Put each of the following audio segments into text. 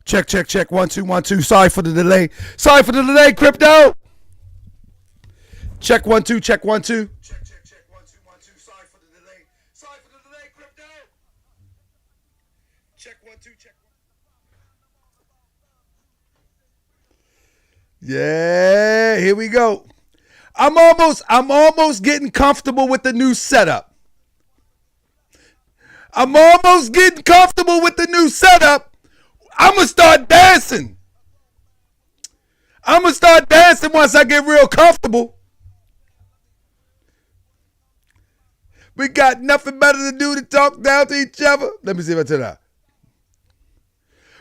Check, check, check. 1 2 1 2. Sorry for the delay. Sorry for the delay, crypto. Check 1 2. Check 1 2. Check, check, check. 1 2 1 2. Sorry for the delay. Sorry for the delay, crypto. Check 1 2. Check 1. Yeah, here we go. I'm almost getting comfortable with the new setup. I'm going to start dancing. Once I get real comfortable. We got nothing better to do to talk down to each other. Let me see if I turn it out.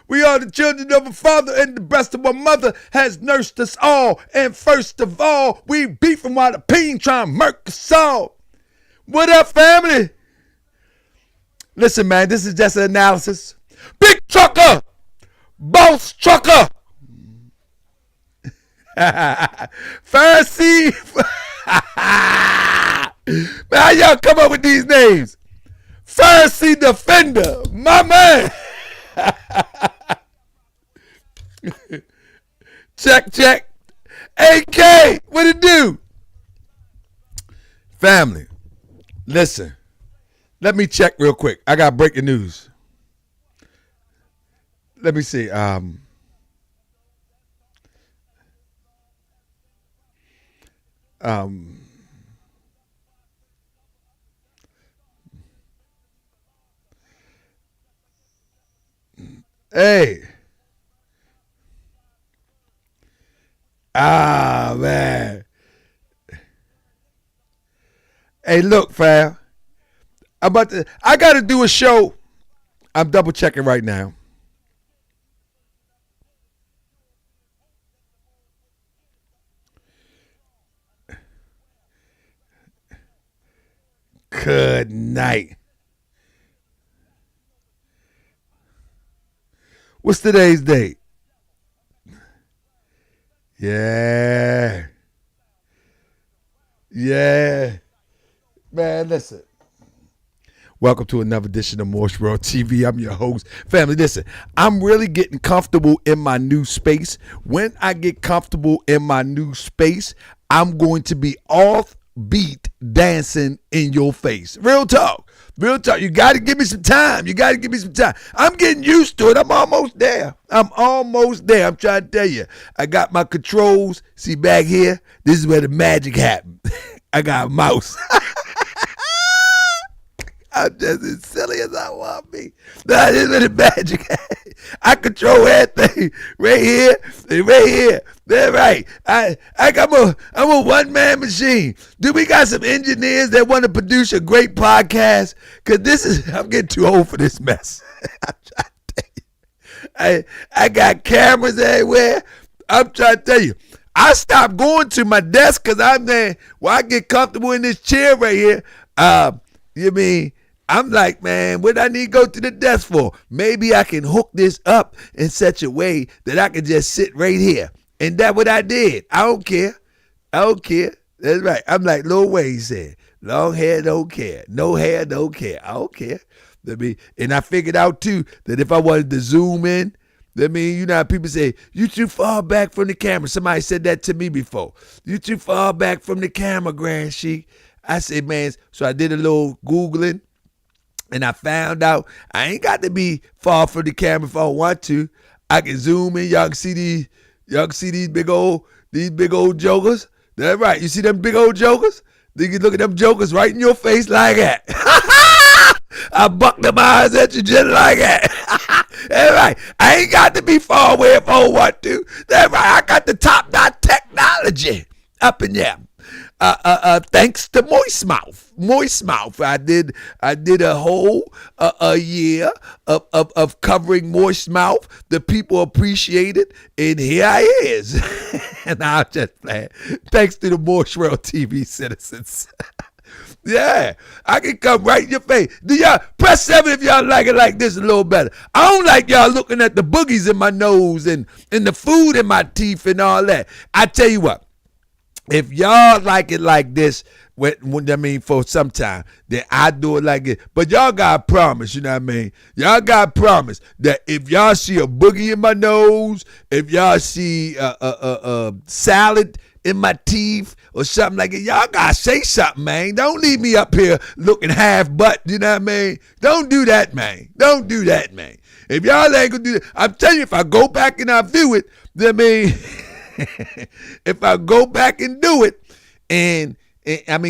We are the children of a father, and the breast of a mother has nursed us all. And first of all, we beefing while the peen trying to murk us all. What up, family? Listen, man, this is just an analysis. Big trucker, boss trucker, Pharisee. Man, how y'all come up with these names? Pharisee defender, my man. Check, check. AK, what it do? Family, listen. Let me check real quick. I got breaking news. Let me see. Hey. Man. Hey, look, fam. I got to do a show. I'm double checking right now. Good night. What's today's date? Yeah. Man, listen. Welcome to another edition of MWTv. I'm your host. Family, listen, I'm really getting comfortable in my new space. When I get comfortable in my new space, I'm going to be offbeat dancing in your face. Real talk. You got to give me some time. I'm getting used to it. I'm almost there. I'm trying to tell you. I got my controls. See back here? This is where the magic happens. I got a mouse. I'm just as silly as I want to be. Nah, this is where the magic happens. I control everything. Right here and right here. That's right. I'm a one-man machine. Do we got some engineers that want to produce a great podcast? Because I'm getting too old for this mess. I'm trying to tell you. I got cameras everywhere. I'm trying to tell you. I stopped going to my desk because I'm there. Well, I get comfortable in this chair right here. I'm like, man, what I need to go to the desk for? Maybe I can hook this up in such a way that I can just sit right here. And that's what I did. I don't care. That's right. I'm like Lil Wayne said, long hair, don't care. No hair, don't care. I don't care. And I figured out, too, that if I wanted to zoom in, you know how people say, you too far back from the camera. Somebody said that to me before. You too far back from the camera, Grand Sheik. I said, man, so I did a little Googling. And I found out I ain't got to be far from the camera if I want to. I can zoom in. Y'all can see these big old jokers. That's right. You see them big old jokers? You can look at them jokers right in your face like that. I buck them eyes at you just like that. That's right. I ain't got to be far away if I want to. That's right. I got the top-notch technology up in there. Thanks to Moist Mouth. I did a whole a year of covering Moist Mouth. The people appreciate it, and here I is. And I'm just playing. Thanks to the MWTv citizens. Yeah, I can come right in your face. Do y'all press 7 if y'all like it like this a little better? I don't like y'all looking at the boogies in my nose and the food in my teeth and all that. I tell you what. If y'all like it like this, for some time, then I do it like it. But y'all got to promise, you know what I mean? Y'all got to promise that if y'all see a boogie in my nose, if y'all see a salad in my teeth or something like that, y'all got to say something, man. Don't leave me up here looking half butt, you know what I mean? Don't do that, man. Don't do that, man. If y'all ain't going to do that, I'm telling you, if I go back and I view it, then I mean... if I go back and do it and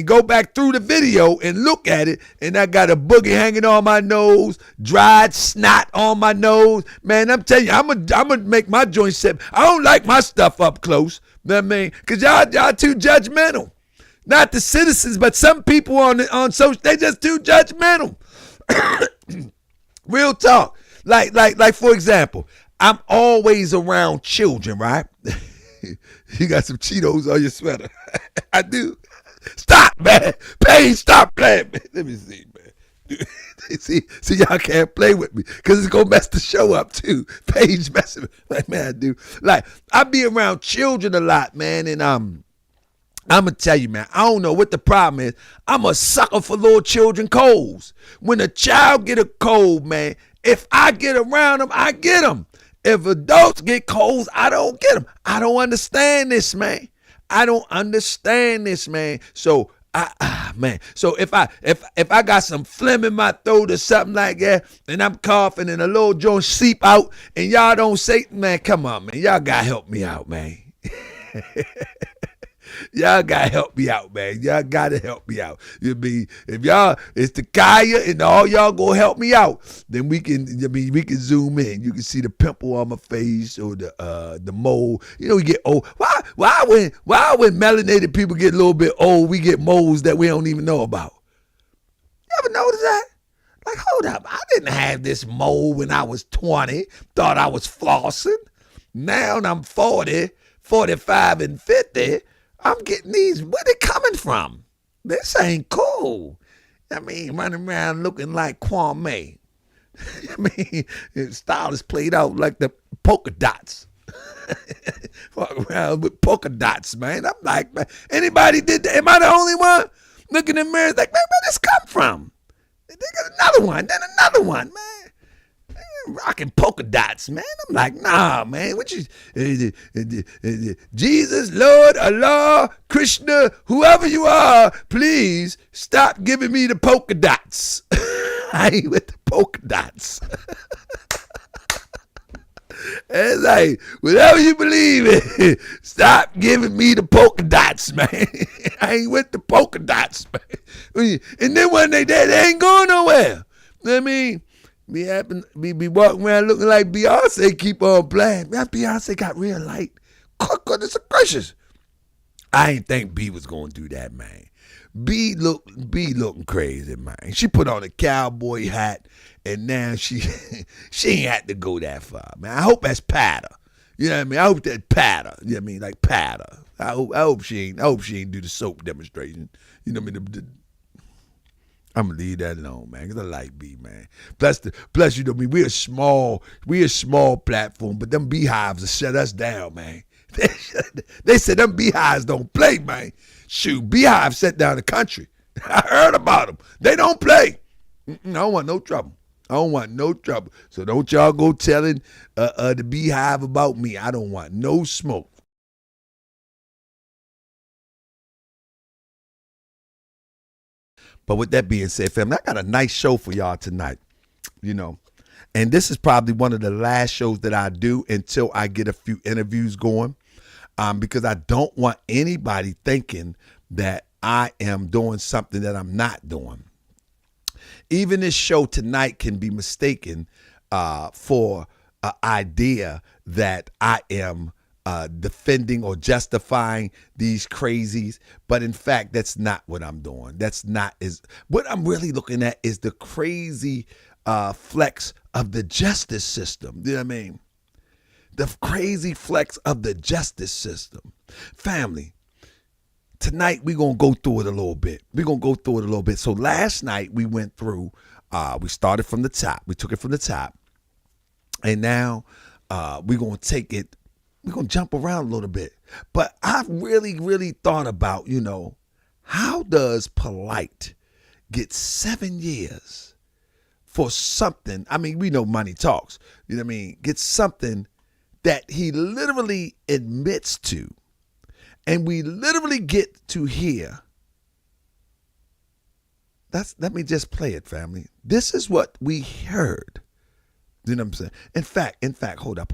go back through the video and look at it and I got a boogie hanging on my nose, dried snot on my nose, man, I'm telling you, I'm gonna make my joint set. I don't like my stuff up close, you know what I mean? Because y'all too judgmental. Not the citizens, but some people on social, they just too judgmental. Real talk. Like for example, I'm always around children, right? You got some Cheetos on your sweater. I do. Stop, man. Paige, stop playing, man. Let me see, man. see, y'all can't play with me because it's going to mess the show up, too. Paige messing with me. Like, man, I do. Like, I be around children a lot, man, and I'm going to tell you, man, I don't know what the problem is. I'm a sucker for little children colds. When a child get a cold, man, if I get around them, I get them. If adults get colds, I don't get them. I don't understand this, man. I don't understand this, man. So so if I got some phlegm in my throat or something like that, and I'm coughing and a little joint seep out, and y'all don't say, man, come on, man, y'all gotta help me out, man. Y'all gotta help me out, man. Y'all gotta help me out. You mean if y'all it's the Kaya and all y'all go help me out, then we can zoom in. You can see the pimple on my face or the mole. You know, we get old. Why when melanated people get a little bit old, we get moles that we don't even know about? You ever notice that? Like, hold up, I didn't have this mole when I was 20. Thought I was flossing. Now I'm 40, 45, and 50. I'm getting these. Where they coming from? This ain't cool. I mean, running around looking like Kwame. I mean, his style is played out like the polka dots. Walk around with polka dots, man. I'm like, man, anybody did that? Am I the only one? Looking in the mirror like, man, where this come from? They got another one, then another one, man. Rocking polka dots, man. I'm like, nah, man. What you, Jesus, Lord, Allah, Krishna, whoever you are, please stop giving me the polka dots. I ain't with the polka dots. It's like, whatever you believe in, stop giving me the polka dots, man. I ain't with the polka dots, man. And then when they dead, they ain't going nowhere. You know what I mean? Be walking around looking like Beyonce, keep on playing. Man, Beyonce got real light. Goodness gracious. I ain't think B was gonna do that, man. B looking crazy, man. She put on a cowboy hat, and now she ain't had to go that far, man. I hope that's patter. You know what I mean? I hope that patter. You know what I mean? Like patter. I hope she ain't do the soap demonstration. You know what I mean? I'm gonna leave that alone, man, because I like B, man. Plus, you know me, we a small platform, but them beehives will shut us down, man. They said them beehives don't play, man. Shoot, beehives shut down the country. I heard about them. They don't play. I don't want no trouble. So don't y'all go telling the beehive about me. I don't want no smoke. But with that being said, family, I got a nice show for y'all tonight, you know. And this is probably one of the last shows that I do until I get a few interviews going, because I don't want anybody thinking that I am doing something that I'm not doing. Even this show tonight can be mistaken for an idea that I am defending or justifying these crazies, but in fact, that's not what I'm doing. What I'm really looking at is the crazy flex of the justice system. You know what I mean? The crazy flex of the justice system. Family, tonight we're going to go through it a little bit. So last night we went through, we started from the top. We took it from the top. And now we're going to take it we're going to jump around a little bit. But I've really, really thought about, how does Polight get 7 years for something? I mean, we know money talks. You know what I mean? Get something that he literally admits to. And we literally get to hear. Let me just play it, family. This is what we heard. You know what I'm saying? In fact, hold up.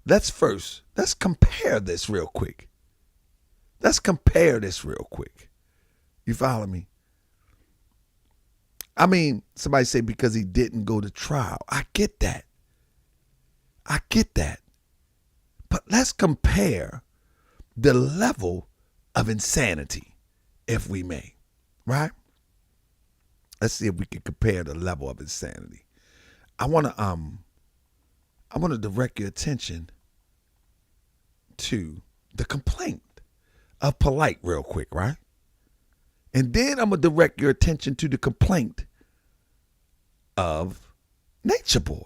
Let's compare this real quick. You follow me? I mean, somebody say because he didn't go to trial. I get that. But let's compare the level of insanity, if we may, right? Let's see if we can compare the level of insanity. I want to direct your attention to the complaint of Polight real quick, right? And then I'm going to direct your attention to the complaint of Nature Boy.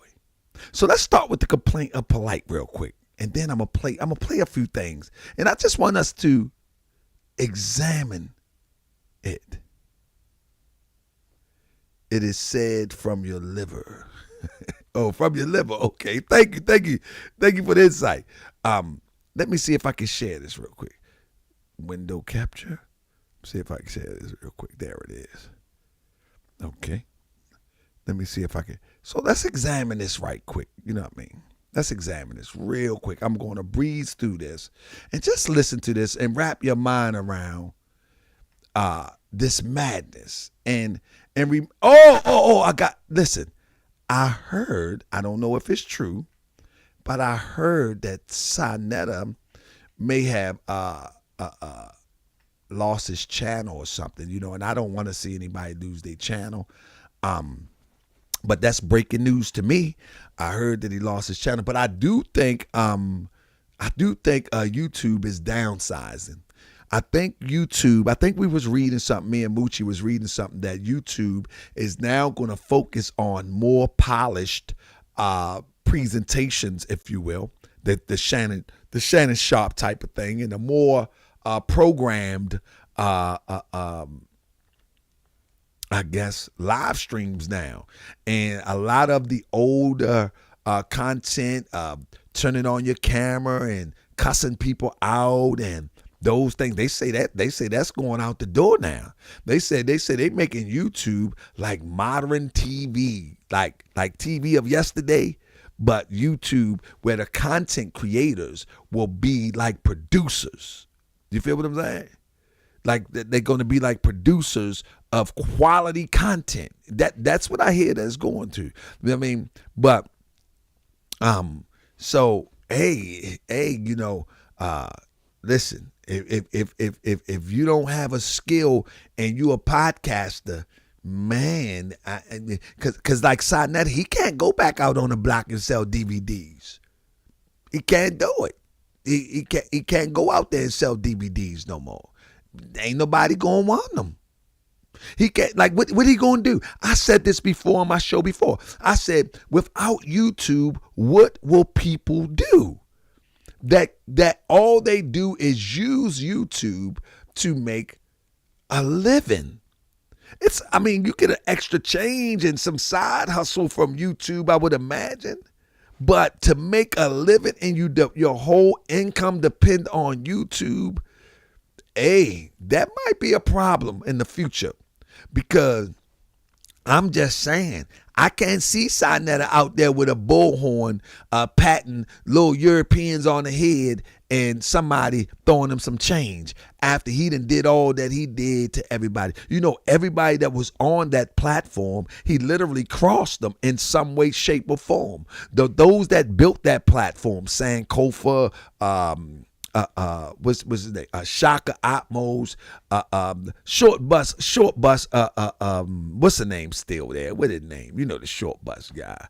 So let's start with the complaint of Polight real quick. And then I'm gonna play a few things. And I just want us to examine it. It is said from your liver. Oh, from your liver. Okay. Thank you for the insight. Let me see if I can share this real quick. Window capture. See if I can share this real quick. There it is. Okay. Let me see if I can. So let's examine this right quick. You know what I mean? Let's examine this real quick. I'm going to breeze through this and just listen to this and wrap your mind around this madness. Listen, I heard, I don't know if it's true, but I heard that Sinetta may have lost his channel or something, and I don't want to see anybody lose their channel. But that's breaking news to me. I heard that he lost his channel, but I do think YouTube is downsizing. I think we was reading something, me and Moochie was reading something, that YouTube is now going to focus on more polished presentations, if you will, the Shannon Sharp type of thing, and a more programmed I guess, live streams now. And a lot of the older content, turning on your camera and cussing people out and those things, they say that's going out the door now. They say they making YouTube like modern TV, like TV of yesterday, but YouTube where the content creators will be like producers. You feel what I'm saying? Like they're going to be like producers of quality content. That's what I hear that's going to. You know what I mean? But so hey, listen, if you don't have a skill and you a podcaster, man, because like Sinetta, he can't go back out on the block and sell DVDs. He can't do it. He can't go out there and sell DVDs no more. Ain't nobody gonna want them. He can't, like, what he gonna do? I said this before on my show before. I said, without YouTube, what will people do? That all they do is use YouTube to make a living. You get an extra change and some side hustle from YouTube, I would imagine. But to make a living and your whole income depend on YouTube, that might be a problem in the future, because I'm just saying, I can't see Sinetta out there with a bullhorn, patting little Europeans on the head and somebody throwing him some change after he done did all that he did to everybody. Everybody that was on that platform, he literally crossed them in some way, shape, or form. Those that built that platform, Sankofa, what's his name? Shaka Atmos, what's the name still there? What his name? You know, the short bus guy.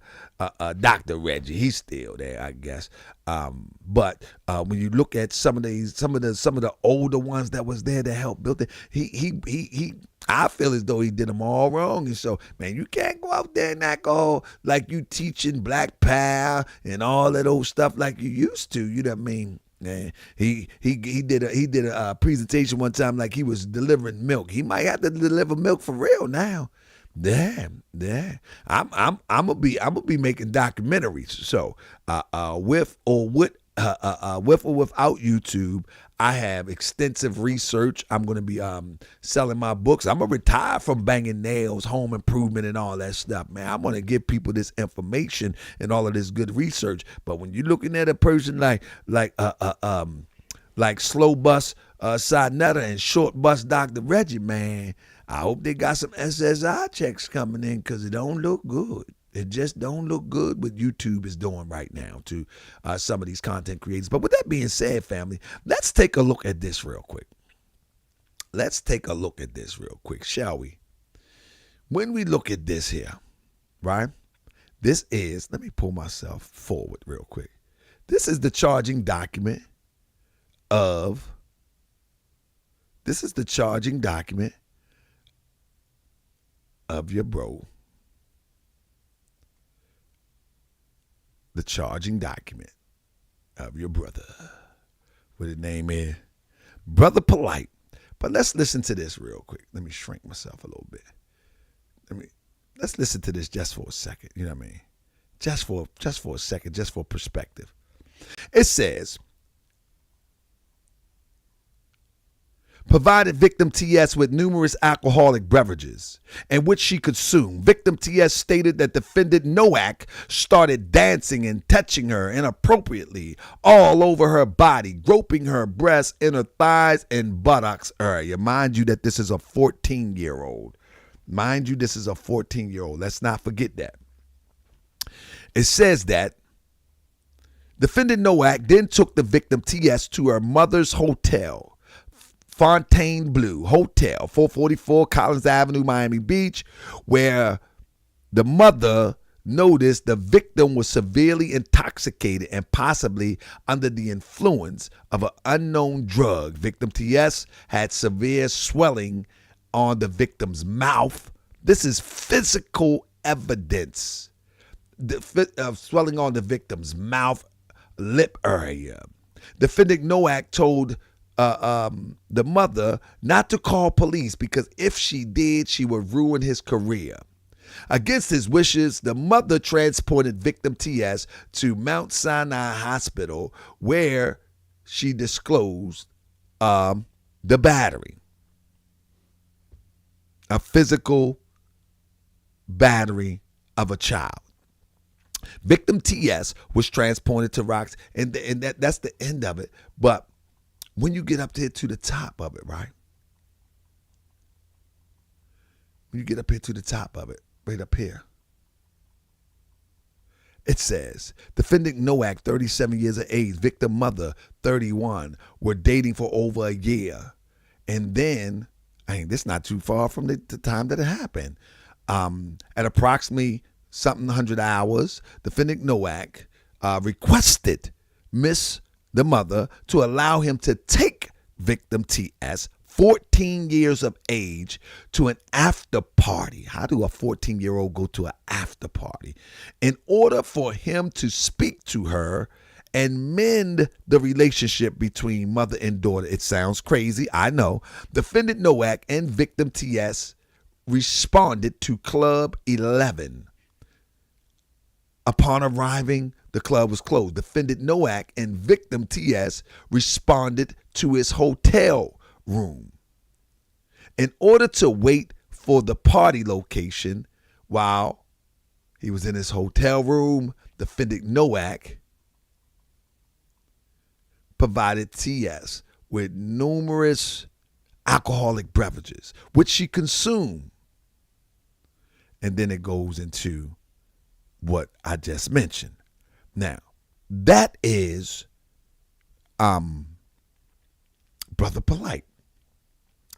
Dr. Reggie, he's still there, I guess. But when you look at some of the older ones that was there to help build it, he I feel as though he did them all wrong. And so, man, you can't go out there and act all like you teaching Black Power and all that old stuff like you used to. You know what I mean? Yeah, he did a presentation one time like he was delivering milk. He might have to deliver milk for real now. Yeah. I'm gonna be making documentaries. So with or without YouTube, I have extensive research. I'm gonna be selling my books. I'm gonna retire from banging nails, home improvement, and all that stuff, man. I'm gonna give people this information and all of this good research. But when you're looking at a person like slow bus Sinetta and short bus Dr. Reggie, man, I hope they got some SSI checks coming in, because it don't look good. It just don't look good what YouTube is doing right now to some of these content creators. But with that being said, family, let's take a look at this real quick. Shall we? When we look at this here, right? This is, let me pull myself forward real quick. This is the charging document of your bro. The charging document of your brother. What his name is? Brother Polight. But let's listen to this real quick. Let me shrink myself a little bit. Let's listen to this just for a second. You know what I mean? Just for a second, just for perspective. It says, provided victim TS with numerous alcoholic beverages in which she consumed. Victim TS stated that defendant Noack started dancing and touching her inappropriately all over her body, groping her breasts, inner thighs, and buttocks area. Mind you that this is a 14-year-old. Let's not forget that. It says that defendant Noack then took the victim TS to her mother's hotel, Fontainebleau Hotel, 444 Collins Avenue, Miami Beach, where the mother noticed the victim was severely intoxicated and possibly under the influence of an unknown drug. Victim TS had severe swelling on the victim's mouth. This is physical evidence. Swelling on the victim's mouth, lip area. Defendant Noack told the mother not to call police because if she did, she would ruin his career. Against his wishes, the mother transported victim TS to Mount Sinai Hospital, where she disclosed the battery, a physical battery of a child. Victim TS was transported to Rocks, and that's the end of it. But when you get up there to the top of it, right? When you get up here to the top of it, right up here, it says, defendant Noack, 37 years of age, victim mother, 31, were dating for over a year. And then, this not too far from the time that it happened. At approximately something 100 hours, defendant Noack requested the mother to allow him to take victim TS, 14 years of age, to an after party. How do a 14-year-old go to an after party? In order for him to speak to her and mend the relationship between mother and daughter. It sounds crazy, I know. Defendant Noack and victim TS responded to Club 11. Upon arriving, the club was closed. Defendant Noack and victim TS responded to his hotel room. In order to wait for the party location while he was in his hotel room, defendant Noack provided TS with numerous alcoholic beverages, which she consumed. And then it goes into what I just mentioned. Now, that is Brother Polight.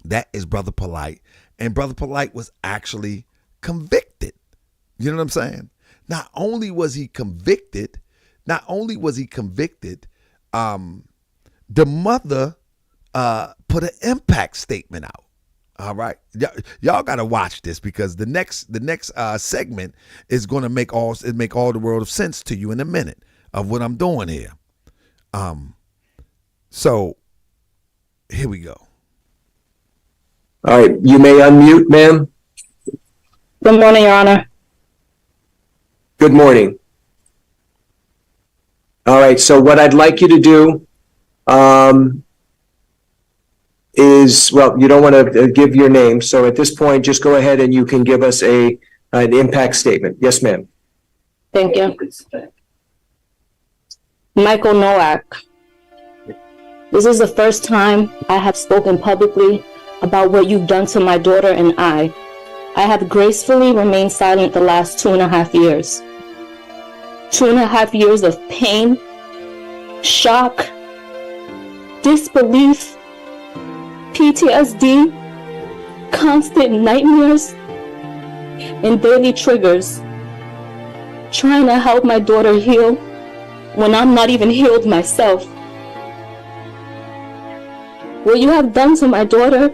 That is Brother Polight. And Brother Polight was actually convicted. You know what I'm saying? Not only was he convicted, the mother put an impact statement out. All right, y'all gotta watch this, because the next segment is gonna make all the world of sense to you in a minute of what I'm doing here. So here we go. All right, you may unmute, ma'am. Good morning, Your Honor. Good morning. All right, so what I'd like you to do is, well, you don't want to give your name, so at this point, just go ahead and you can give us an impact statement. Yes, ma'am. Thank you. Michael Nowak. This is the first time I have spoken publicly about what you've done to my daughter and I. I have gracefully remained silent the last 2.5 years. 2.5 years of pain, shock, disbelief, PTSD, constant nightmares, and daily triggers. Trying to help my daughter heal when I'm not even healed myself. What you have done to my daughter,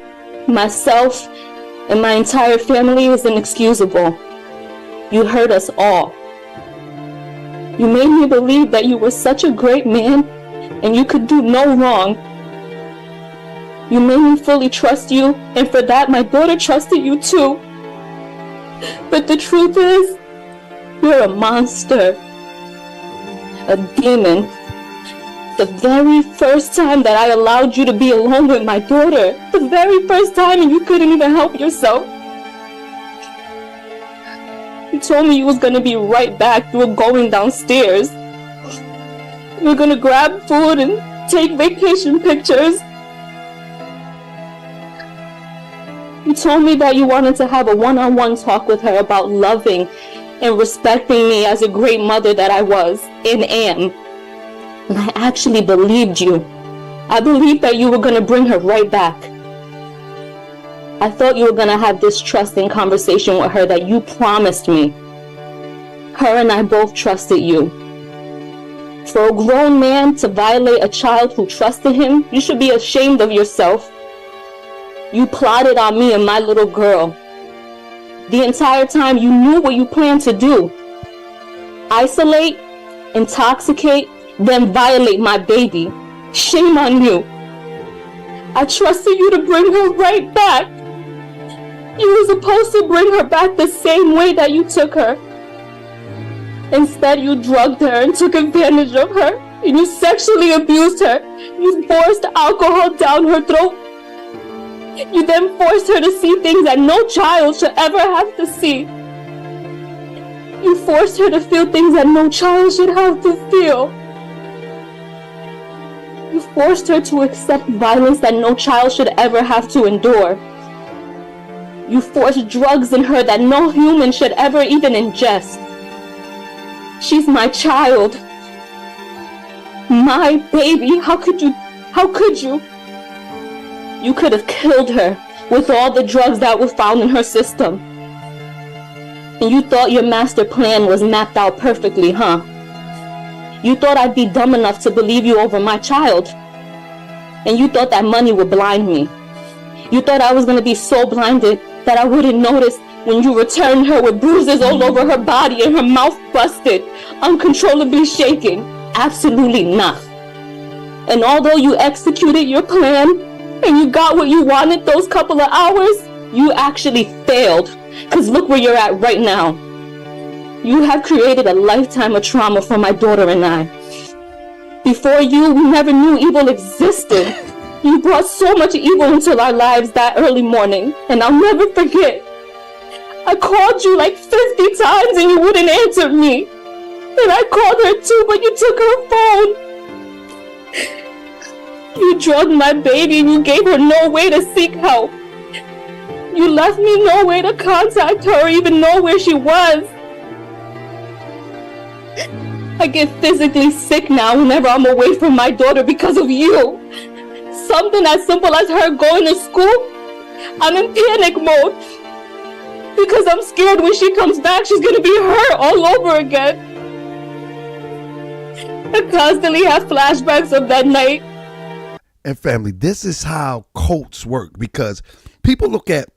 myself, and my entire family is inexcusable. You hurt us all. You made me believe that you were such a great man and you could do no wrong. You made me fully trust you, and for that my daughter trusted you too. But the truth is, you're a monster, a demon. The very first time that I allowed you to be alone with my daughter, the very first time, and you couldn't even help yourself. You told me you was gonna be right back. You were going downstairs. You were gonna grab food and take vacation pictures. You told me that you wanted to have a one-on-one talk with her about loving and respecting me as a great mother that I was and am. And I actually believed you. I believed that you were going to bring her right back. I thought you were going to have this trusting conversation with her that you promised me. Her and I both trusted you. For a grown man to violate a child who trusted him, you should be ashamed of yourself. You plotted on me and my little girl. The entire time you knew what you planned to do. Isolate, intoxicate, then violate my baby. Shame on you. I trusted you to bring her right back. You were supposed to bring her back the same way that you took her. Instead, you drugged her and took advantage of her. And you sexually abused her. You forced alcohol down her throat. You then forced her to see things that no child should ever have to see. You forced her to feel things that no child should have to feel. You forced her to accept violence that no child should ever have to endure. You forced drugs in her that no human should ever even ingest. She's my child. My baby. How could you? You could have killed her with all the drugs that were found in her system. And you thought your master plan was mapped out perfectly, huh? You thought I'd be dumb enough to believe you over my child. And you thought that money would blind me. You thought I was going to be so blinded that I wouldn't notice when you returned her with bruises all over her body and her mouth busted, uncontrollably shaking. Absolutely not. And although you executed your plan, and you got what you wanted those couple of hours, you actually failed. Because look where you're at right now. You have created a lifetime of trauma for my daughter and I. Before you, we never knew evil existed. You brought so much evil into our lives that early morning, and I'll never forget. I called you like 50 times and you wouldn't answer me. And I called her too, but you took her phone. You drugged my baby and you gave her no way to seek help. You left me no way to contact her or even know where she was. I get physically sick now whenever I'm away from my daughter because of you. something as simple as her going to school, I'm in panic mode. Because I'm scared when she comes back, she's going to be hurt all over again. I constantly have flashbacks of that night. And family, this is how cults work, because people look at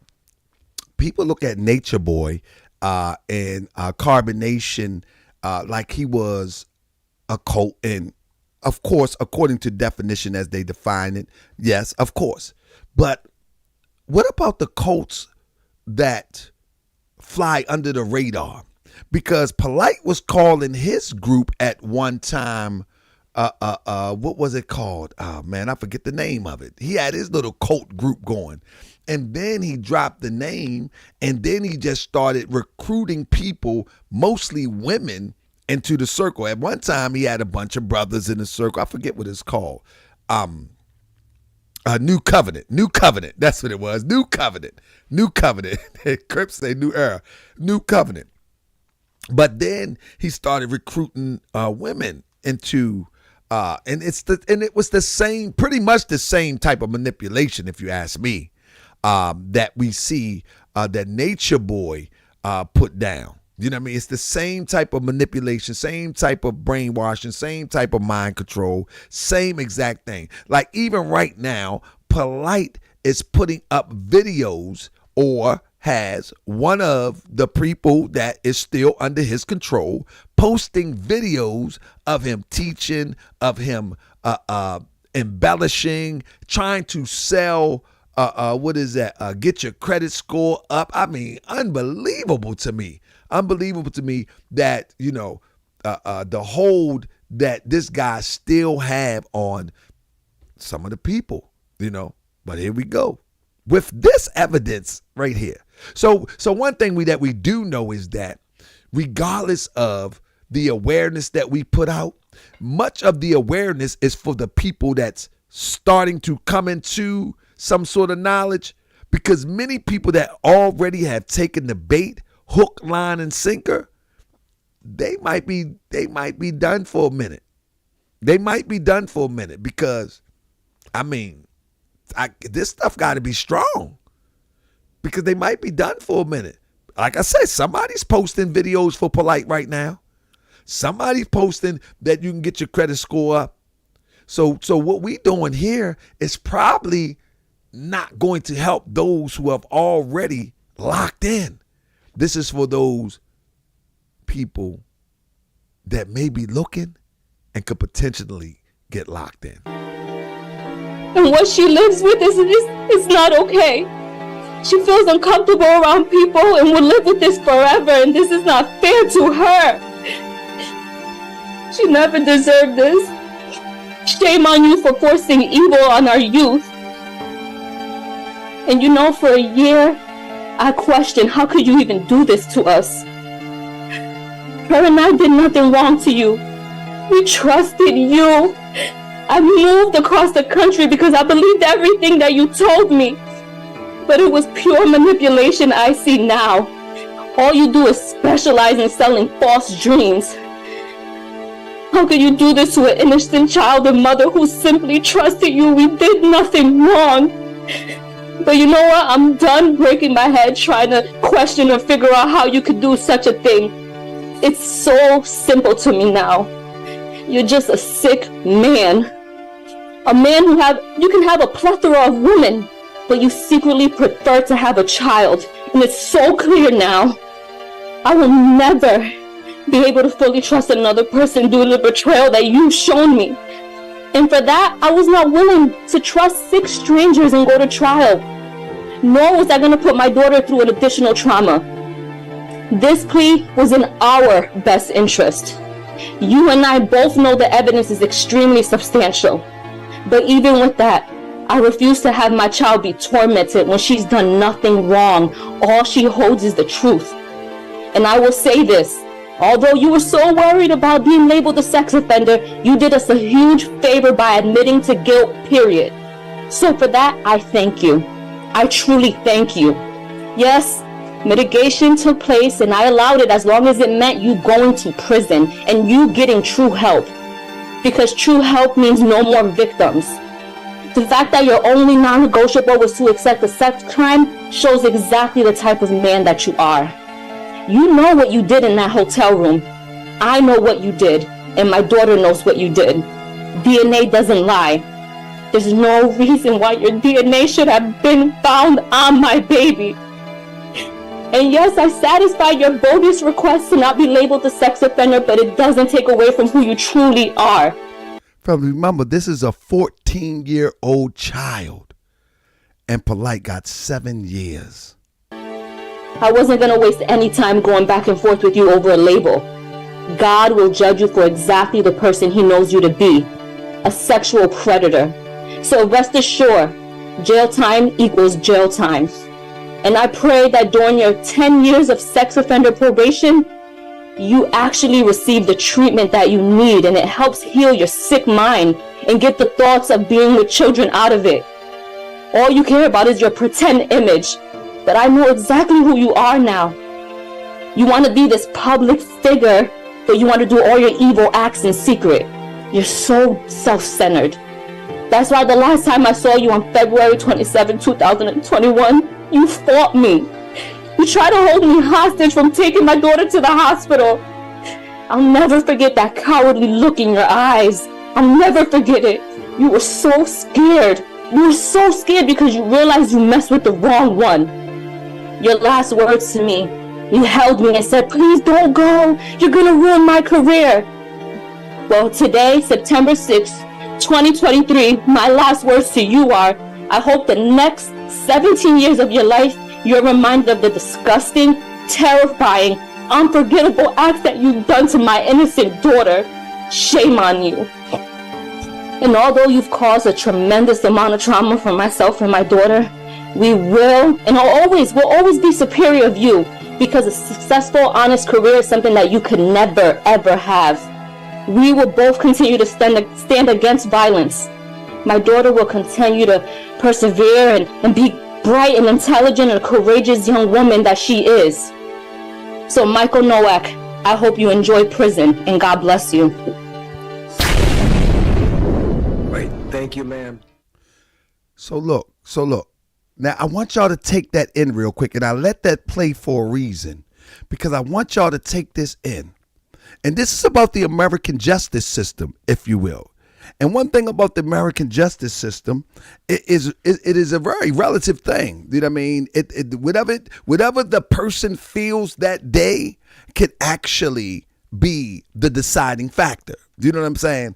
Nature Boy and Carbonation like he was a cult, and of course, according to definition as they define it, yes, of course. But what about the cults that fly under the radar? Because Polight was calling his group at one time, what was it called? Oh man, I forget the name of it. He had his little cult group going. And then he dropped the name, and then he just started recruiting people, mostly women, into the circle. At one time, he had a bunch of brothers in the circle. I forget what it's called. New Covenant. That's what it was. New Covenant. Crips say New Era. New Covenant. But then he started recruiting women into, and it was the same, pretty much the same type of manipulation, if you ask me, that we see that Nature Boy put down. You know what I mean? It's the same type of manipulation, same type of brainwashing, same type of mind control, same exact thing. Like even right now, Polight is putting up videos, or has one of the people that is still under his control posting videos of him teaching, of him embellishing, trying to sell get your credit score up. I mean, unbelievable to me that, the hold that this guy still have on some of the people, but here we go with this evidence right here. So one thing that we do know is that regardless of the awareness that we put out, much of the awareness is for the people that's starting to come into some sort of knowledge, because many people that already have taken the bait, hook, line, and sinker, they might be done for a minute. Because, I mean, this stuff got to be strong, because they might be done for a minute. Like I said, somebody's posting videos for Polight right now. Somebody's posting that you can get your credit score up. So what we doing here is probably not going to help those who have already locked in. This is for those people that may be looking and could potentially get locked in. And what she lives with is not okay. She feels uncomfortable around people and will live with this forever, and this is not fair to her. She never deserved this. Shame on you for forcing evil on our youth. And for a year, I questioned, how could you even do this to us? Her and I did nothing wrong to you. We trusted you. I moved across the country because I believed everything that you told me. But it was pure manipulation I see now. All you do is specialize in selling false dreams. How could you do this to an innocent child and mother who simply trusted you? We did nothing wrong. But you know what? I'm done breaking my head trying to question or figure out how you could do such a thing. It's so simple to me now. You're just a sick man. A man you can have a plethora of women, but you secretly prefer to have a child. And it's so clear now. I will never be able to fully trust another person due to the betrayal that you've shown me. And for that, I was not willing to trust 6 strangers and go to trial. Nor was I going to put my daughter through an additional trauma. This plea was in our best interest. You and I both know the evidence is extremely substantial. But even with that, I refuse to have my child be tormented when she's done nothing wrong. All she holds is the truth. And I will say this. Although you were so worried about being labeled a sex offender, you did us a huge favor by admitting to guilt, period. So for that, I thank you. I truly thank you. Yes, mitigation took place and I allowed it as long as it meant you going to prison and you getting true help. Because true help means no more victims. The fact that your only non-negotiable was to accept a sex crime shows exactly the type of man that you are. You know what you did in that hotel room. I know what you did, and my daughter knows what you did. DNA doesn't lie. There's no reason why your DNA should have been found on my baby. And yes, I satisfied your bogus request to not be labeled a sex offender, but it doesn't take away from who you truly are. Remember, this is a 14-year-old child, and Polight got 7 years. I wasn't going to waste any time going back and forth with you over a label. God will judge you for exactly the person he knows you to be, a sexual predator. So rest assured, jail time equals jail time. And I pray that during your 10 years of sex offender probation, you actually receive the treatment that you need, and it helps heal your sick mind and get the thoughts of being with children out of it. All you care about is your pretend image, but I know exactly who you are now. You want to be this public figure, but you want to do all your evil acts in secret. You're so self-centered. That's why the last time I saw you on February 27, 2021, you fought me. You tried to hold me hostage from taking my daughter to the hospital. I'll never forget that cowardly look in your eyes. I'll never forget it. You were so scared. You were so scared because you realized you messed with the wrong one. Your last words to me, you held me and said, please don't go. You're gonna ruin my career. Well, today, September 6th, 2023, my last words to you are, I hope the next 17 years of your life, you're reminded of the disgusting, terrifying, unforgettable acts that you've done to my innocent daughter. Shame on you. And although you've caused a tremendous amount of trauma for myself and my daughter, we will, and will always be superior of you, because a successful, honest career is something that you could never, ever have. We will both continue to stand against violence. My daughter will continue to persevere and be bright and intelligent and courageous young woman that she is. So Michael Nowak, I hope you enjoy prison, and God bless you. Right. Thank you, ma'am. So look. Now I want y'all to take that in real quick, and I let that play for a reason, because I want y'all to take this in. And this is about the American justice system, if you will. And one thing about the American justice system, it is a very relative thing. You know what I mean? Whatever the person feels that day can actually be the deciding factor. Do you know what I'm saying?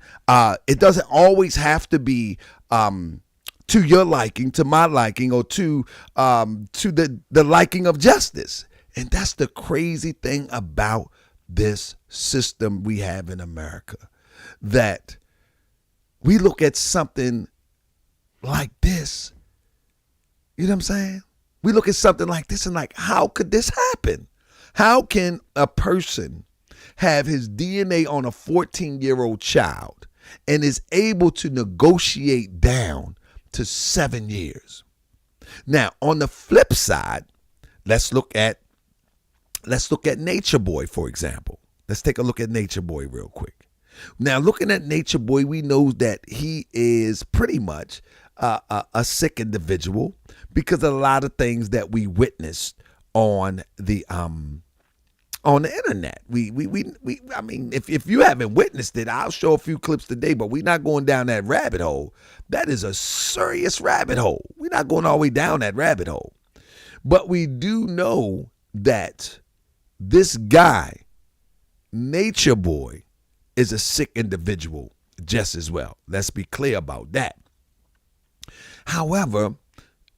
It doesn't always have to be to your liking, to my liking, or to the liking of justice. And that's the crazy thing about this system we have in America, that we look at something like this. You know what I'm saying? We look at something like this and like, how could this happen? How can a person have his DNA on a 14-year-old child and is able to negotiate down to 7 years? Now, on the flip side, let's look at Nature Boy, for example. Let's take a look at Nature Boy real quick. Now, looking at Nature Boy, we know that he is pretty much a sick individual because of a lot of things that we witnessed on the internet. I mean, if you haven't witnessed it, I'll show a few clips today, but we're not going down that rabbit hole. That is a serious rabbit hole. We're not going all the way down that rabbit hole. But we do know that this guy, Nature Boy, is a sick individual just as well. Let's be clear about that. However,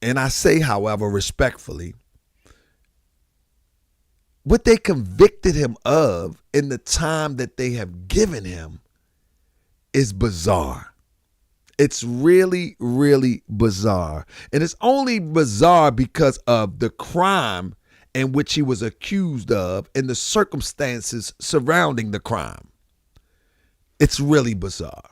and I say however respectfully, what they convicted him of in the time that they have given him is bizarre. It's really, really bizarre. And it's only bizarre because of the crime in which he was accused of and the circumstances surrounding the crime. It's really bizarre.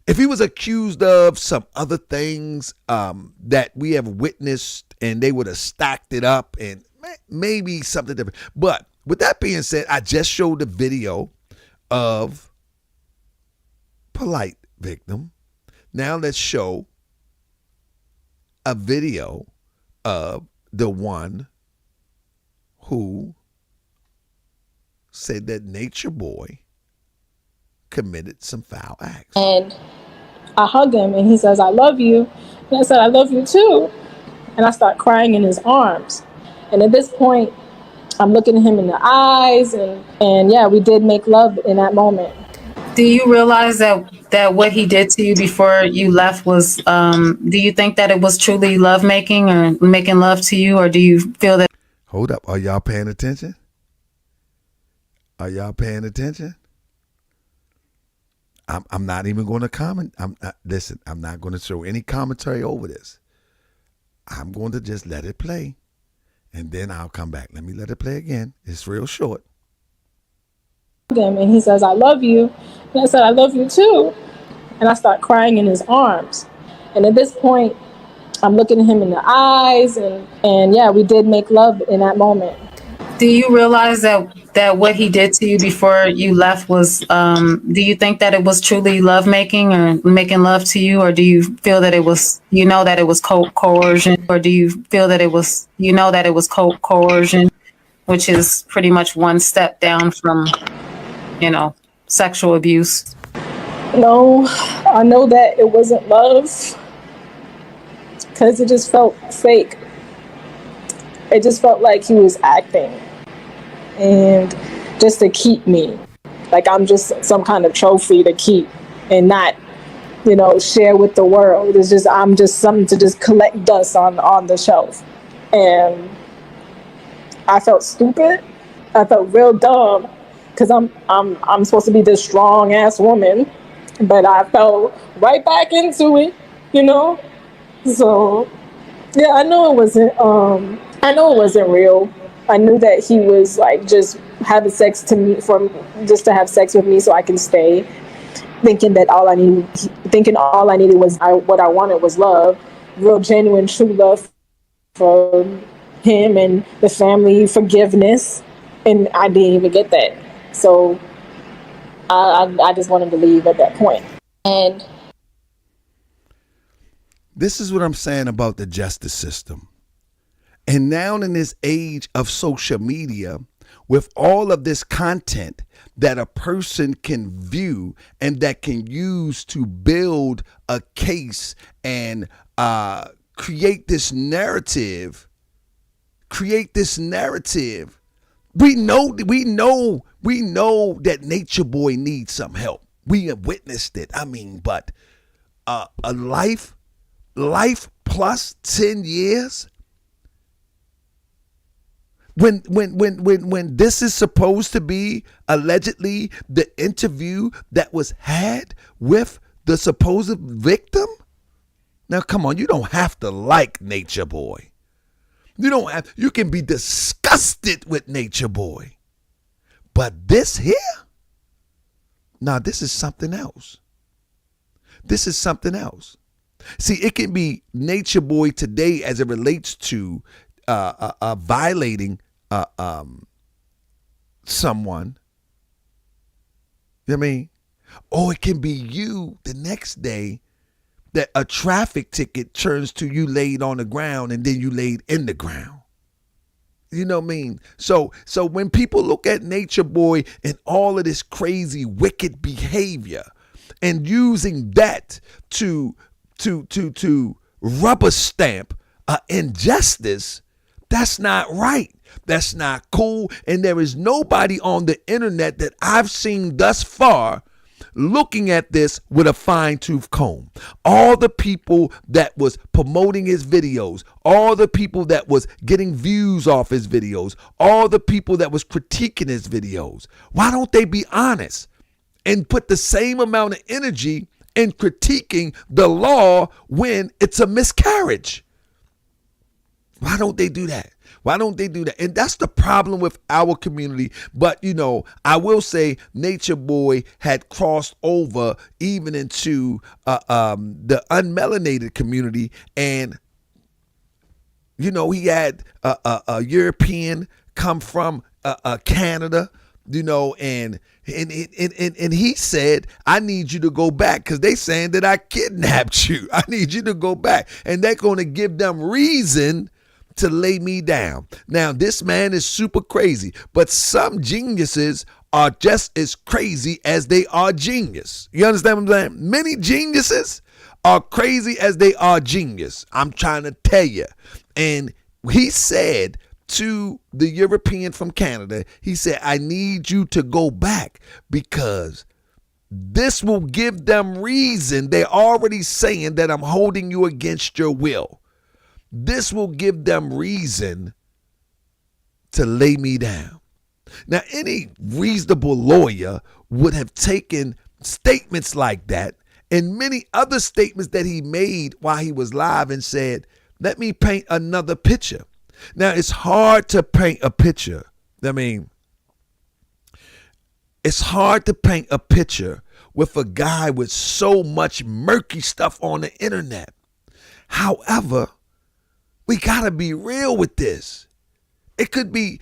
If he was accused of some other things that we have witnessed and they would have stacked it up and maybe something different. But with that being said, I just showed the video of Polight victim. Now let's show a video of the one who said that Nature Boy committed some foul acts. And I hug him and he says, "I love you." And I said, "I love you too." And I start crying in his arms. And at this point, I'm looking at him in the eyes, and yeah, we did make love in that moment. Do you realize that what he did to you before you left was, do you think that it was truly love making or making love to you, or do you feel that? Hold up. Are y'all paying attention? Are y'all paying attention? I'm not even going to comment. Listen, I'm not going to throw any commentary over this. I'm going to just let it play, and then I'll come back. Let me let it play again. It's real short. And he says, "I love you." And I said, "I love you too." And I start crying in his arms. And at this point, I'm looking at him in the eyes, and yeah, we did make love in that moment. Do you realize that what he did to you before you left was, do you think that it was truly love making or making love to you, or do you feel that it was, that it was coercion, or do you feel that it was, that it was coercion, which is pretty much one step down from, sexual abuse? No, I know that it wasn't love because it just felt fake. It just felt like he was acting, and just to keep me, like I'm just some kind of trophy to keep and not, share with the world. It's just, I'm just something to just collect dust on the shelf. And I felt stupid. I felt real dumb because I'm supposed to be this strong ass woman, but I fell right back into it, So yeah, I know it wasn't real. I knew that he was like just having sex to me just to have sex with me so I can stay, thinking all I needed was what I wanted was love, real genuine true love from him and the family, forgiveness, and I didn't even get that. So I just wanted to leave at that point. And this is what I'm saying about the justice system. And now in this age of social media, with all of this content that a person can view and that can use to build a case and create this narrative, we know that Nature Boy needs some help. We have witnessed it. But a life plus 10 years. When this is supposed to be allegedly the interview that was had with the supposed victim? Now, come on, you don't have to like Nature Boy. You can be disgusted with Nature Boy. But this here? Now, this is something else. See, it can be Nature Boy today as it relates to violating someone. You know what I mean? Or it can be you the next day that a traffic ticket turns to you laid on the ground and then you laid in the ground. You know what I mean? So when people look at Nature Boy and all of this crazy, wicked behavior and using that to rubber stamp injustice, that's not right. That's not cool. And there is nobody on the internet that I've seen thus far looking at this with a fine-tooth comb. All the people that was promoting his videos, all the people that was getting views off his videos, all the people that was critiquing his videos, why don't they be honest and put the same amount of energy in critiquing the law when it's a miscarriage? Why don't they do that? And that's the problem with our community. But, I will say Nature Boy had crossed over even into the unmelanated community. And, he had a European come from Canada and he said, I need you to go back because they saying that I kidnapped you. I need you to go back. And they're going to give them reason to lay me down. Now, this man is super crazy, but some geniuses are just as crazy as they are genius. You understand what I'm saying? Many geniuses are crazy as they are genius. I'm trying to tell you. And he said to the European from Canada, he said, I need you to go back because this will give them reason. They're already saying that I'm holding you against your will. This will give them reason to lay me down. Now, any reasonable lawyer would have taken statements like that and many other statements that he made while he was live and said, let me paint another picture. Now, it's hard to paint a picture. I mean, it's hard to paint a picture with a guy with so much murky stuff on the internet. However, we got to be real with this. It could be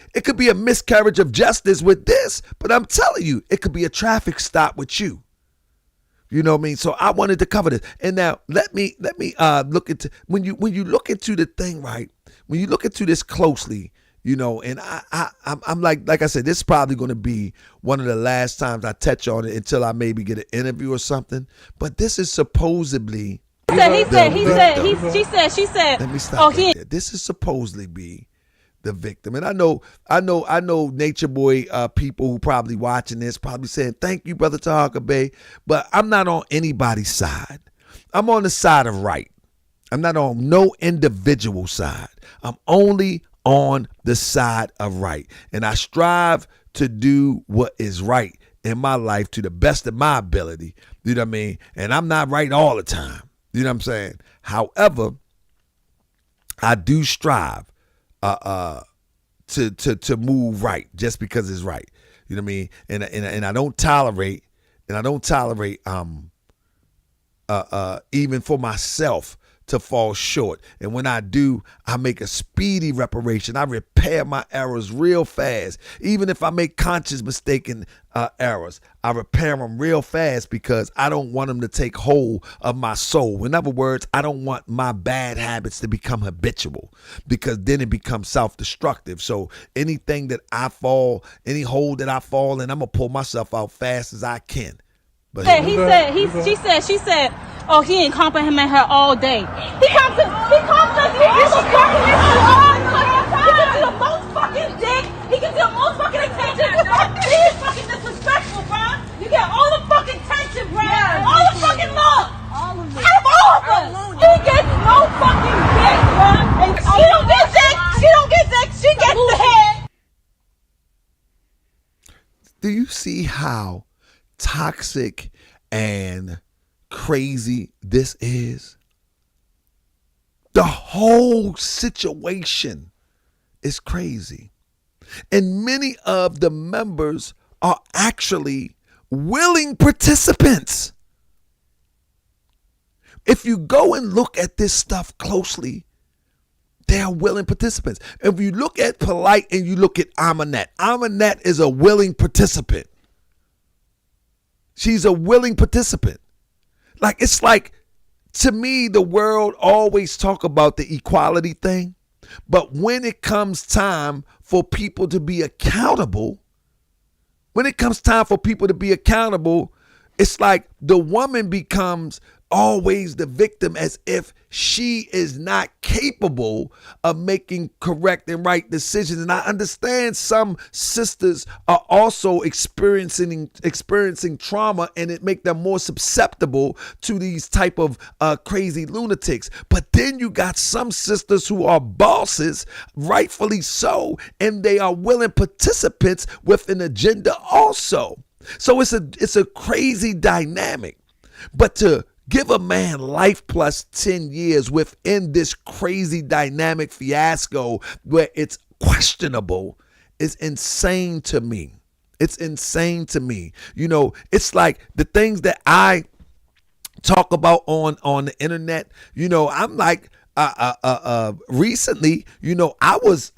a miscarriage of justice with this, but I'm telling you, it could be a traffic stop with you. You know what I mean? So I wanted to cover this. And now let me look into when you look into the thing, right? When you look into this closely, and I'm like I said, this is probably going to be one of the last times I touch on it until I maybe get an interview or something. But this is supposedly She said. Let me stop right there. This is supposedly be the victim. And I know Nature Boy people who probably watching this probably saying, thank you, Brother Tahaka Bey. But I'm not on anybody's side. I'm on the side of right. I'm not on no individual side. I'm only on the side of right. And I strive to do what is right in my life to the best of my ability. You know what I mean? And I'm not right all the time. You know what I'm saying? However, I do strive to move right just because it's right. You know what I mean? And I don't tolerate even for myself to fall short. And when I do, I make a speedy reparation. I repair my errors real fast. Even if I make conscious mistaken errors, I repair them real fast because I don't want them to take hold of my soul. In other words, I don't want my bad habits to become habitual because then it becomes self-destructive. So anything that I fall, any hole that I fall in, I'm going to pull myself out fast as I can. But She said, oh, he ain't compliment her all day. He compliments me all the fucking He gives you the most fucking dick. He gives you the most fucking attention. He is fucking disrespectful, bro. You get all the fucking attention, bro. All the fucking love. All of it. Out of all of us. He gets no fucking dick, bro. And she don't get dick. She don't get dick. She gets the head. Do you see how toxic and crazy this is? The whole situation is crazy. And many of the members are actually willing participants. If you go and look at this stuff closely, they are willing participants. If you look at Polight and you look at Amanette is a willing participant. She's a willing participant. It's like, to me, the world always talk about the equality thing. But when it comes time for people to be accountable, it's like the woman becomes always the victim, as if she is not capable of making correct and right decisions. And I understand some sisters are also experiencing trauma, and it make them more susceptible to these type of crazy lunatics. But then you got some sisters who are bosses, rightfully so, and they are willing participants with an agenda also. So it's a crazy dynamic. But to give a man life plus 10 years within this crazy dynamic fiasco where it's questionable is insane to me. It's insane to me. It's like the things that I talk about on the internet, I'm like, recently, I was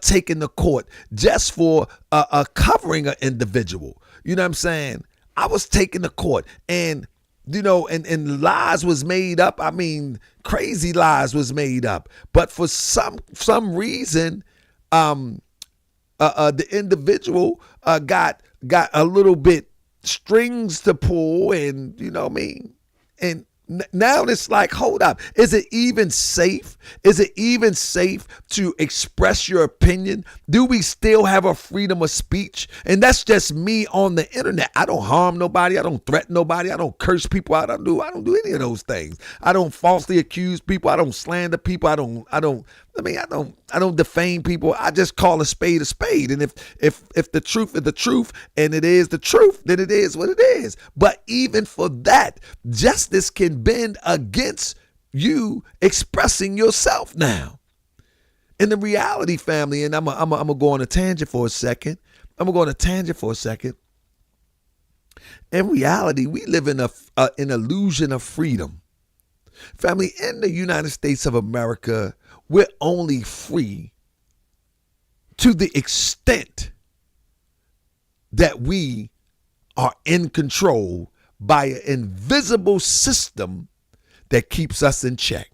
taking the court just for covering an individual. You know what I'm saying? I was taking the court, and and lies was made up. I mean, crazy lies was made up. But for some reason, the individual got a little bit strings to pull, and you know what I mean? And now it's like, hold up. Is it even safe? Is it even safe to express your opinion? Do we still have a freedom of speech? And that's just me on the internet. I don't harm nobody. I don't threaten nobody. I don't curse people. I don't do any of those things. I don't falsely accuse people. I don't slander people. I don't defame people. I just call a spade a spade. And if the truth is the truth and it is the truth, then it is what it is. But even for that, justice can bend against you expressing yourself now. In the reality, family, and I'm gonna go on a tangent for a second. In reality, we live in an illusion of freedom. Family, in the United States of America, we're only free to the extent that we are in control by an invisible system that keeps us in check.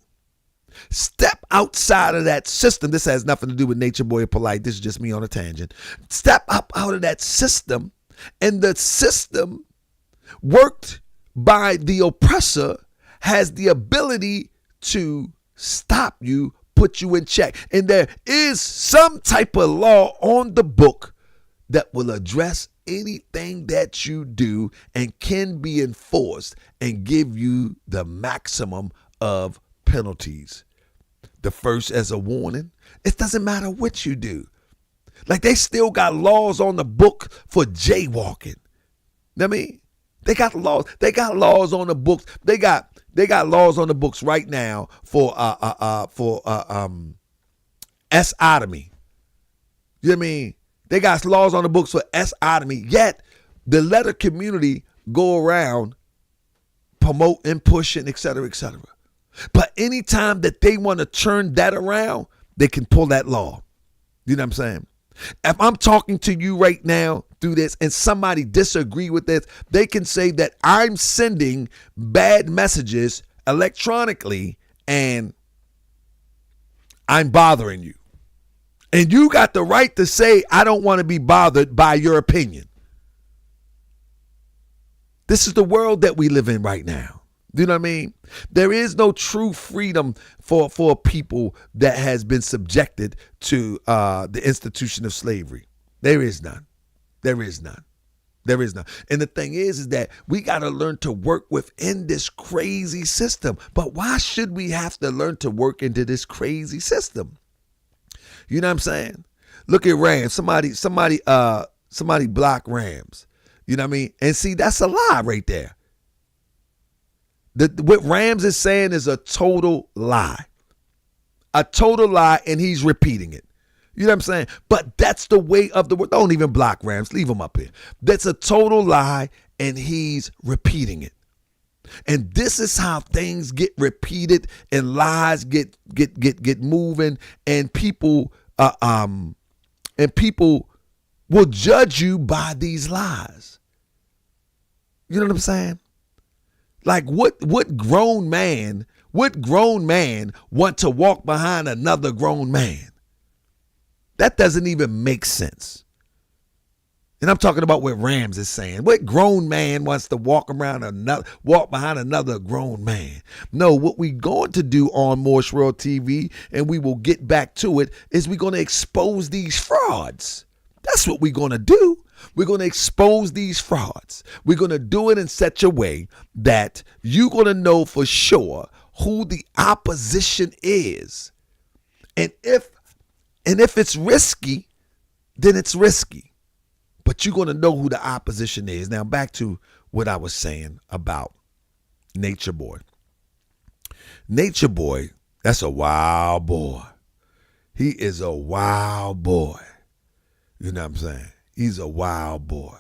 Step outside of that system. This has nothing to do with Nature Boy or Polight. This is just me on a tangent. Step up out of that system, and the system worked by the oppressor has the ability to stop you, put you in check. And there is some type of law on the book that will address anything that you do and can be enforced and give you the maximum of penalties. The first as a warning, it doesn't matter what you do. Like, they still got laws on the book for jaywalking. You know what I mean? They got laws. They got laws on the books. They got laws on the books right now for S-otomy. You know what I mean? They got laws on the books for S-otomy. Yet the letter community go around promoting, pushing, et cetera, et cetera. But anytime that they want to turn that around, they can pull that law. You know what I'm saying? If I'm talking to you right now through this and somebody disagree with this, they can say that I'm sending bad messages electronically and I'm bothering you. And you got the right to say, I don't want to be bothered by your opinion. This is the world that we live in right now. You know what I mean? There is no true freedom for people that has been subjected to the institution of slavery. There is none. There is none. There is none. And the thing is that we got to learn to work within this crazy system. But why should we have to learn to work into this crazy system? You know what I'm saying? Look at Rams. Somebody block Rams. You know what I mean? And see, that's a lie right there. What Rams is saying is a total lie. A total lie, and he's repeating it. You know what I'm saying? But that's the way of the world. Don't even block Rams. Leave him up here. That's a total lie, and he's repeating it. And this is how things get repeated and lies get moving, and people will judge you by these lies. You know what I'm saying? Like what grown man want to walk behind another grown man? That doesn't even make sense. And I'm talking about what Rams is saying. What grown man wants to walk behind another grown man? No, what we're going to do on Morse World TV, and we will get back to it, is we're going to expose these frauds. That's what we're going to do. We're going to expose these frauds. We're going to do it in such a way that you're going to know for sure who the opposition is. And if it's risky, then it's risky. But you're going to know who the opposition is. Now, back to what I was saying about Nature Boy. Nature Boy, that's a wild boy. He is a wild boy. You know what I'm saying? He's a wild boy.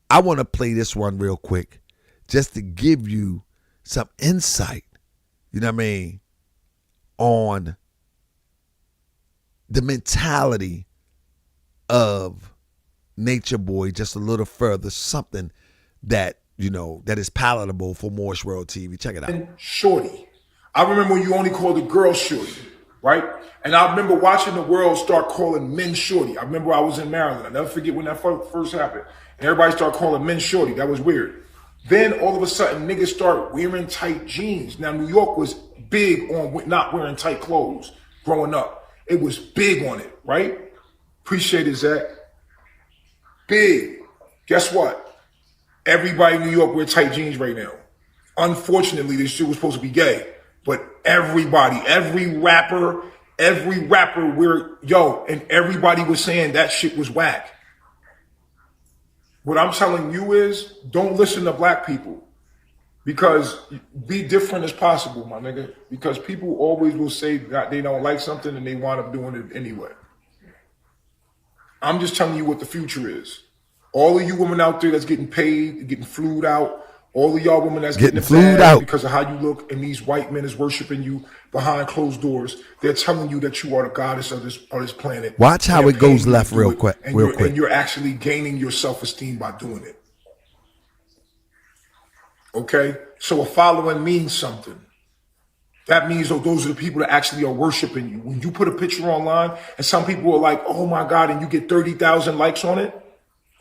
I want to play this one real quick just to give you some insight, you know what I mean, on the mentality of Nature Boy just a little further, something that, you know, that is palatable for Morris World TV. Check it out. Shorty. I remember when you only called a girl shorty, right? And I remember watching the world start calling men shorty. I remember I was in Maryland. I'll never forget when that first happened. And everybody started calling men shorty. That was weird. Then all of a sudden, niggas start wearing tight jeans. Now, New York was big on not wearing tight clothes growing up. It was big on it, right? Appreciate it, Zach. Big. Guess what? Everybody in New York wear tight jeans right now. Unfortunately, this shit was supposed to be gay. But everybody, every rapper wear, and everybody was saying that shit was whack. What I'm telling you is, don't listen to black people. Because be different as possible, my nigga. Because people always will say that they don't like something and they wind up doing it anyway. I'm just telling you what the future is. All of you women out there that's getting paid, getting flued out, all of y'all women that's getting flued out because of how you look, and these white men is worshiping you behind closed doors. They're telling you that you are the goddess of this planet. Watch how it goes left real quick. And you're actually gaining your self-esteem by doing it. Okay? So a following means something. That means those are the people that actually are worshiping you. When you put a picture online and some people are like, oh my God, and you get 30,000 likes on it,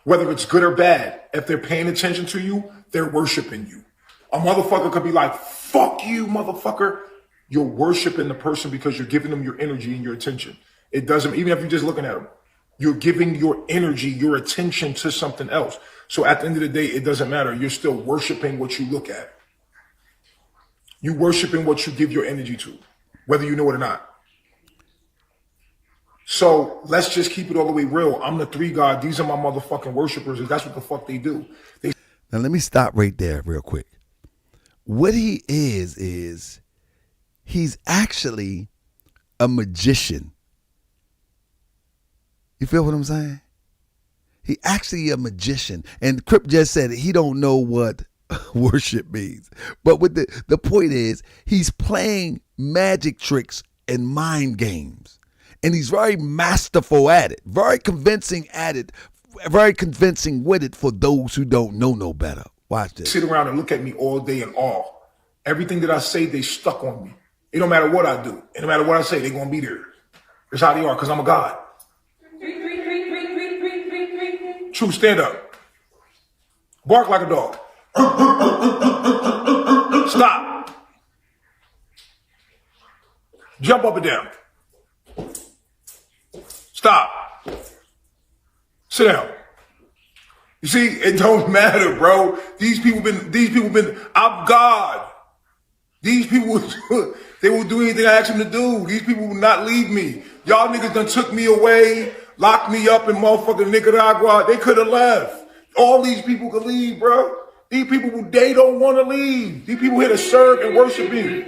whether it's good or bad, if they're paying attention to you, they're worshiping you. A motherfucker could be like, fuck you, motherfucker. You're worshiping the person because you're giving them your energy and your attention. It doesn't, even if you're just looking at them, you're giving your energy, your attention to something else. So at the end of the day, it doesn't matter. You're still worshiping what you look at. You worshiping what you give your energy to, whether you know it or not. So let's just keep it all the way real. I'm the three God. These are my motherfucking worshipers, and that's what the fuck they do. Now let me stop right there real quick. What he is he's actually a magician. You feel what I'm saying? He actually a magician. And Crip just said he don't know what worship means. But with the point is, he's playing magic tricks and mind games. And he's very masterful at it, very convincing at it, very convincing with it for those who don't know no better. Watch this. Sit around and look at me all day in awe. Everything that I say, they stuck on me. It don't matter what I do. It don't matter what I say, they're going to be there. That's how they are, because I'm a God. True, stand up. Bark like a dog. Stop. Jump up and down. Stop. Sit down. You see, it don't matter, bro. These people been, I'm God. These people, they will do anything I ask them to do. These people will not leave me. Y'all niggas done took me away, locked me up in motherfucking Nicaragua. They could have left. All these people could leave, bro. These people, they don't want to leave. These people here to serve and worship me.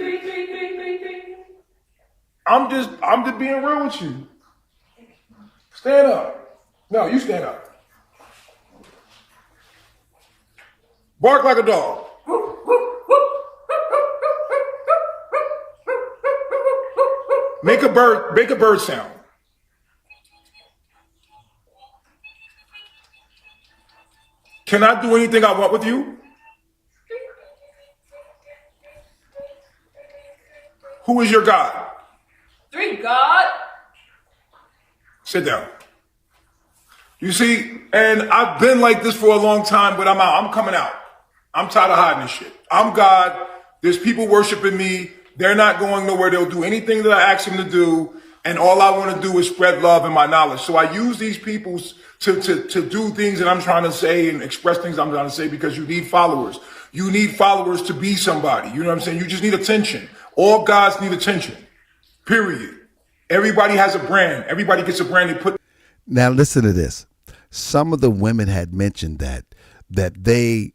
I'm just being real with you. Stand up. No, you stand up. Bark like a dog. Make a bird sound. Can I do anything I want with you? Who is your God? Three God. Sit down. You see, and I've been like this for a long time, but I'm out. I'm coming out. I'm tired of hiding this shit. I'm God. There's people worshiping me. They're not going nowhere. They'll do anything that I ask them to do. And all I want to do is spread love and my knowledge. So I use these people to do things that I'm trying to say and express things I'm trying to say, because you need followers. You need followers to be somebody. You know what I'm saying? You just need attention. All gods need attention. Period. Everybody has a brand. Everybody gets a brand they put. Now listen to this. Some of the women had mentioned that they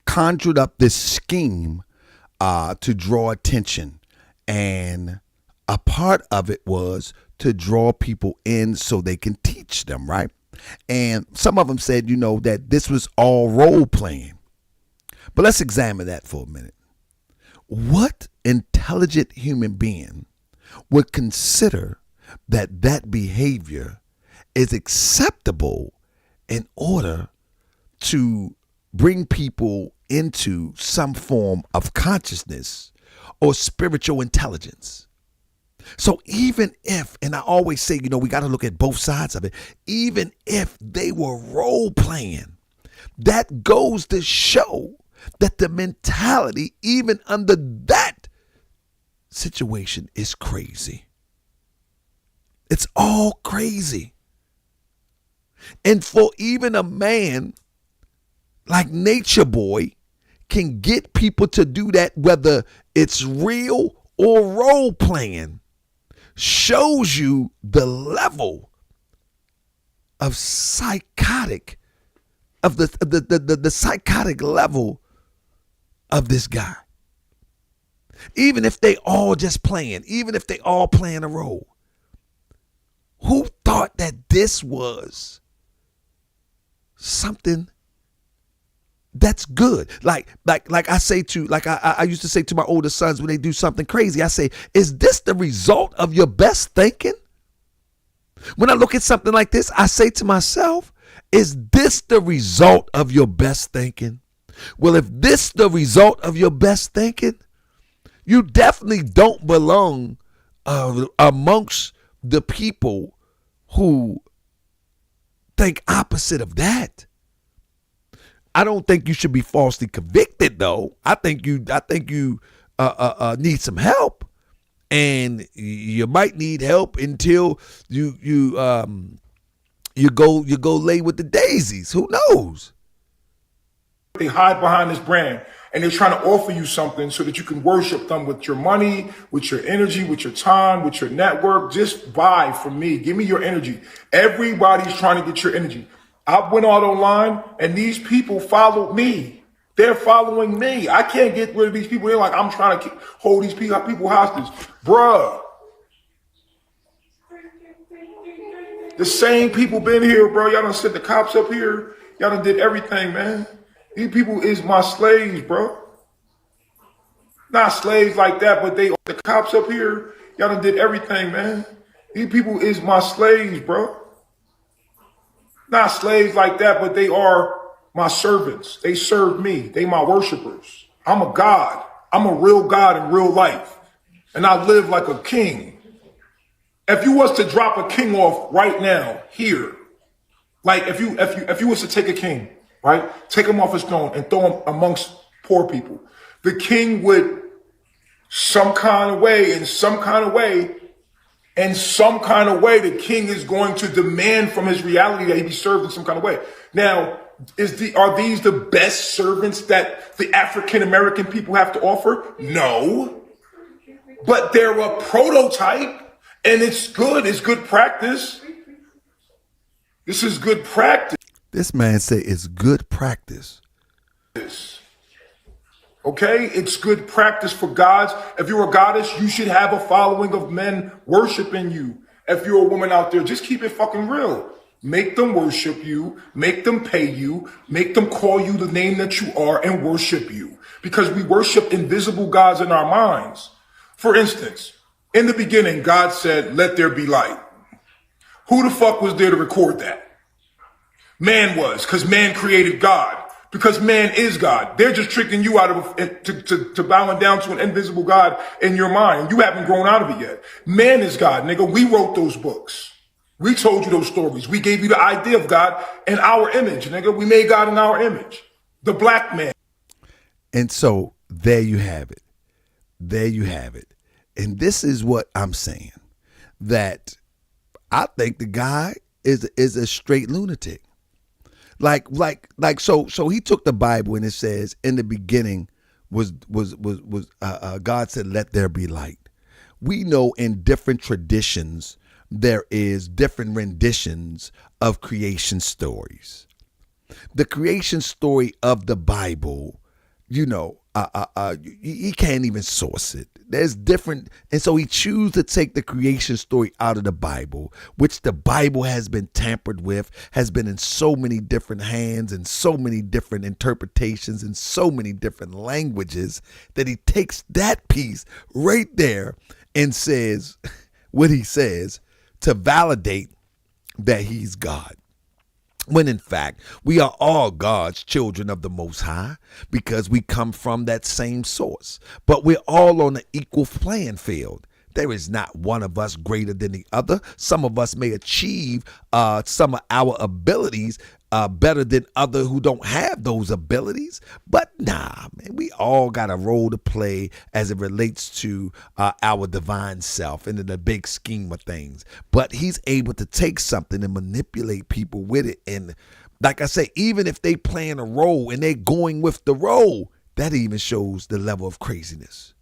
conjured up this scheme to draw attention, and a part of it was to draw people in so they can teach them, right? And some of them said, that this was all role playing. But let's examine that for a minute. What intelligent human being would consider that that behavior is acceptable in order to bring people into some form of consciousness or spiritual intelligence. So even if, and I always say, we got to look at both sides of it, even if they were role playing, that goes to show that the mentality, even under that situation, is crazy. It's all crazy. And for even a man like Nature Boy can get people to do that, whether it's real or role playing, shows you the level of psychotic, of the psychotic level of this guy. Even if they all just playing, even if they all playing a role, who thought that this was something that's good? Like I say to, I used to say to my older sons when they do something crazy, I say, is this the result of your best thinking? When I look at something like this, I say to myself, is this the result of your best thinking? Well, if this the result of your best thinking, you definitely don't belong amongst the people who think opposite of that. I don't think you should be falsely convicted, though. I think you need some help, and you might need help until you go lay with the daisies. Who knows? They hide behind this brand, and they're trying to offer you something so that you can worship them with your money, with your energy, with your time, with your network. Just buy from me. Give me your energy. Everybody's trying to get your energy. I went out online, and these people followed me. They're following me. I can't get rid of these people. They're like, I'm trying to hold these people hostage. Bruh. The same people been here, bro. Y'all done sent the cops up here. Y'all done did everything, man. These people is my slaves, bro. Not slaves like that, but they are the cops up here. Y'all done did everything, man. These people is my slaves, bro. Not slaves like that, but they are my servants. They serve me. They my worshipers. I'm a God. I'm a real God in real life. And I live like a king. If you was to drop a king off right now, here, like if you was to take a king, right? Take him off his throne and throw him amongst poor people. The king would some kind of way, the king is going to demand from his reality that he be served in some kind of way. Now, are these the best servants that the African American people have to offer? No. But they're a prototype, and it's good. It's good practice. This is good practice. This man say it's good practice. Okay, it's good practice for gods. If you're a goddess, you should have a following of men worshiping you. If you're a woman out there, just keep it fucking real. Make them worship you, make them pay you, make them call you the name that you are and worship you. Because we worship invisible gods in our minds. For instance, in the beginning, God said, let there be light. Who the fuck was there to record that? Man was, because man created God. Because man is God. They're just tricking you out of to bowing down to an invisible God in your mind. You haven't grown out of it yet. Man is God, nigga. We wrote those books. We told you those stories. We gave you the idea of God in our image, nigga. We made God in our image. The black man. And so there you have it. There you have it. And this is what I'm saying, that I think the guy is a straight lunatic. So he took the Bible and it says in the beginning was God said, let there be light. We know in different traditions, there is different renditions of creation stories. The creation story of the Bible, he can't even source it. There's different, and so he chose to take the creation story out of the Bible, which the Bible has been tampered with, has been in so many different hands and so many different interpretations and so many different languages, that he takes that piece right there and says what he says to validate that he's God. When in fact, we are all God's children of the Most High because we come from that same source. But we're all on an equal playing field. There is not one of us greater than the other. Some of us may achieve some of our abilities better than other who don't have those abilities. But nah, man, we all got a role to play as it relates to our divine self and in the big scheme of things. But he's able to take something and manipulate people with it. And like I say, even if they playing a role and they're going with the role, that even shows the level of craziness.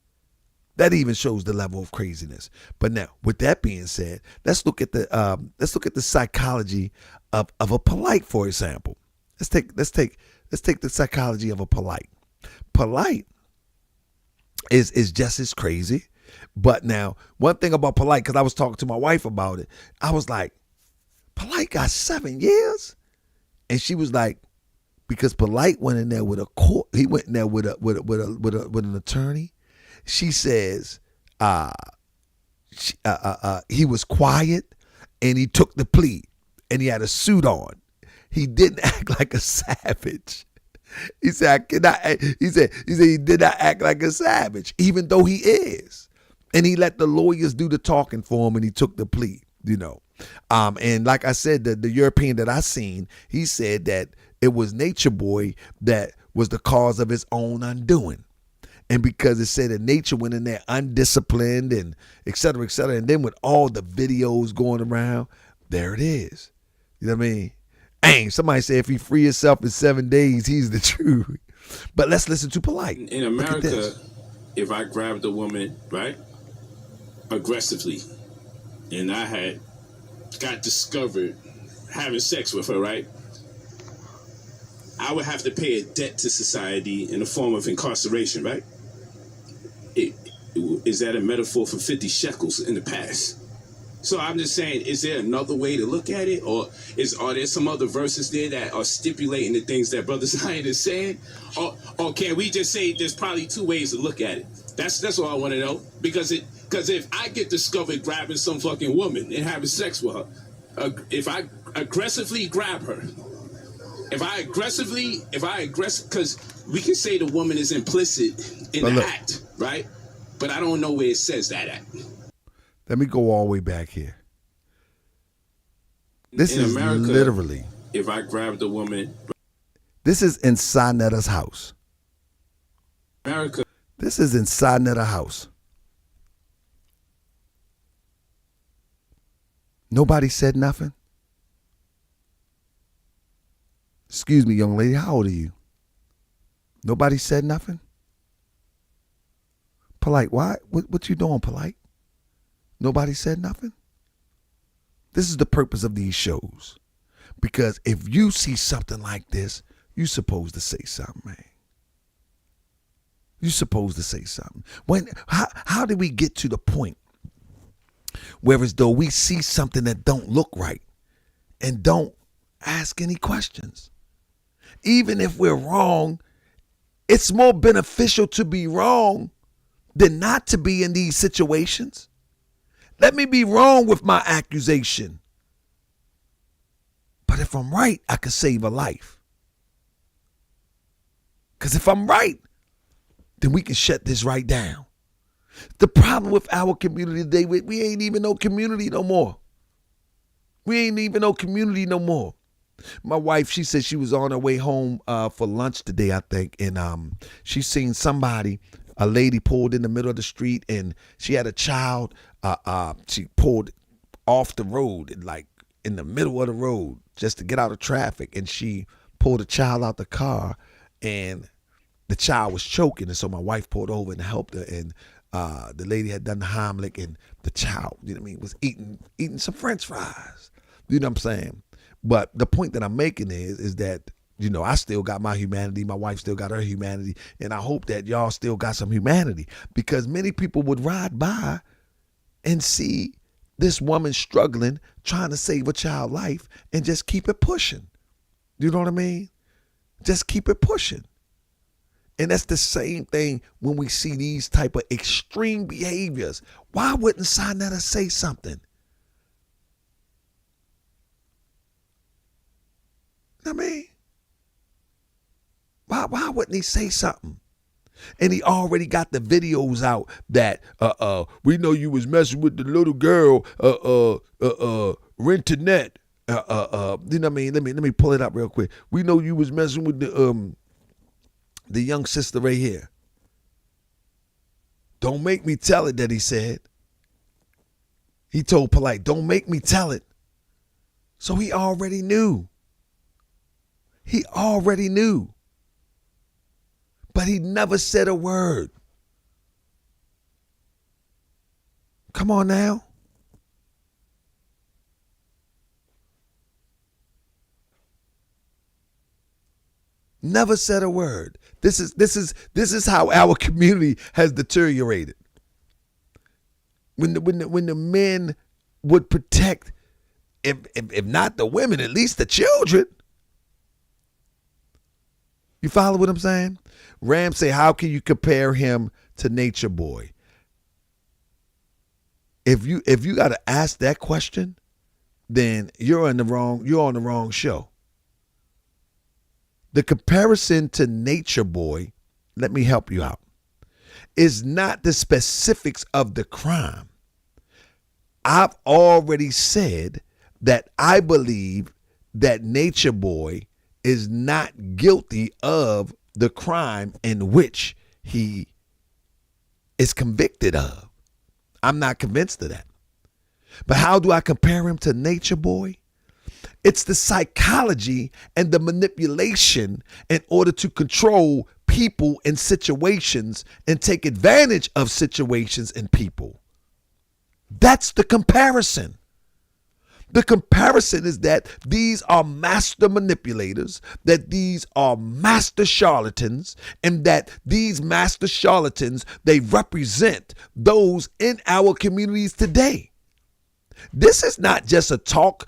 That even shows the level of craziness. But now, with that being said, let's look at the psychology of a Polight, for example. Let's take the psychology of a Polight. Polight is just as crazy. But now, one thing about Polight, because I was talking to my wife about it, I was like, Polight got 7 years, and she was like, because Polight went in there with a court. He went in there with an attorney. She says he was quiet and he took the plea and he had a suit on. He didn't act like a savage. He said, he said he did not act like a savage, even though he is. And he let the lawyers do the talking for him and he took the plea, And like I said, the European that I seen, he said that it was Nature Boy that was the cause of his own undoing. And because it said that Nature went in there undisciplined and et cetera, et cetera. And then with all the videos going around, there it is. You know what I mean? Dang, somebody said if he free himself in 7 days, he's the truth. But let's listen to Polight. In America, if I grabbed a woman, right, aggressively, and I got discovered having sex with her, right, I would have to pay a debt to society in the form of incarceration, right? Is that a metaphor for 50 shekels in the past? So I'm just saying, is there another way to look at it? Or are there some other verses there that are stipulating the things that Brother Zion is saying? Or can we just say there's probably two ways to look at it? That's all I want to know. Because if I get discovered grabbing some fucking woman and having sex with her, if I aggressively grab her, because we can say the woman is implicit in the act, right? But I don't know where it says that at. Let me go all the way back here. This is America, literally. If I grabbed a woman. This is in Sanetta's house. America. This is in Sanetta's house. Nobody said nothing. Excuse me, young lady, how old are you? Nobody said nothing? Polight, why? What you doing, Polight? Nobody said nothing? This is the purpose of these shows. Because if you see something like this, you're supposed to say something, man. You're supposed to say something. How did we get to the point where as though we see something that don't look right and don't ask any questions? Even if we're wrong, it's more beneficial to be wrong than not to be in these situations. Let me be wrong with my accusation. But if I'm right, I could save a life. Because if I'm right, then we can shut this right down. The problem with our community today, we ain't even no community no more. We ain't even no community no more. My wife, she said she was on her way home for lunch today, I think, and she seen somebody, a lady pulled in the middle of the street, and she had a child. She pulled off the road, like in the middle of the road, just to get out of traffic, and she pulled a child out the car, and the child was choking, and so my wife pulled over and helped her, and the lady had done the Heimlich, and the child, you know what I mean, was eating some French fries. You know what I'm saying? But the point that I'm making is that, I still got my humanity. My wife still got her humanity. And I hope that y'all still got some humanity, because many people would ride by and see this woman struggling, trying to save a child's life, and just keep it pushing. You know what I mean? Just keep it pushing. And that's the same thing when we see these type of extreme behaviors. Why wouldn't Sinetta say something? I mean, why wouldn't he say something? And he already got the videos out that we know you was messing with the little girl Rentinette. You know what I mean? Let me pull it up real quick. We know you was messing with the young sister right here. Don't make me tell it, that he said. He told Polight, don't make me tell it. So he already knew. He already knew. But he never said a word. Come on now. Never said a word. This is how our community has deteriorated. When the men would protect, if not the women, at least the children. You follow what I'm saying? Ram say, how can you compare him to Nature Boy? If you got to ask that question, then you're on the wrong show. The comparison to Nature Boy, let me help you out, is not the specifics of the crime. I've already said that I believe that Nature Boy is not guilty of the crime in which he is convicted of. I'm not convinced of that. But how do I compare him to Nature Boy? It's the psychology and the manipulation in order to control people and situations and take advantage of situations and people. That's the comparison. The comparison is that these are master manipulators, that these are master charlatans, and that these master charlatans, they represent those in our communities today. This is not just a talk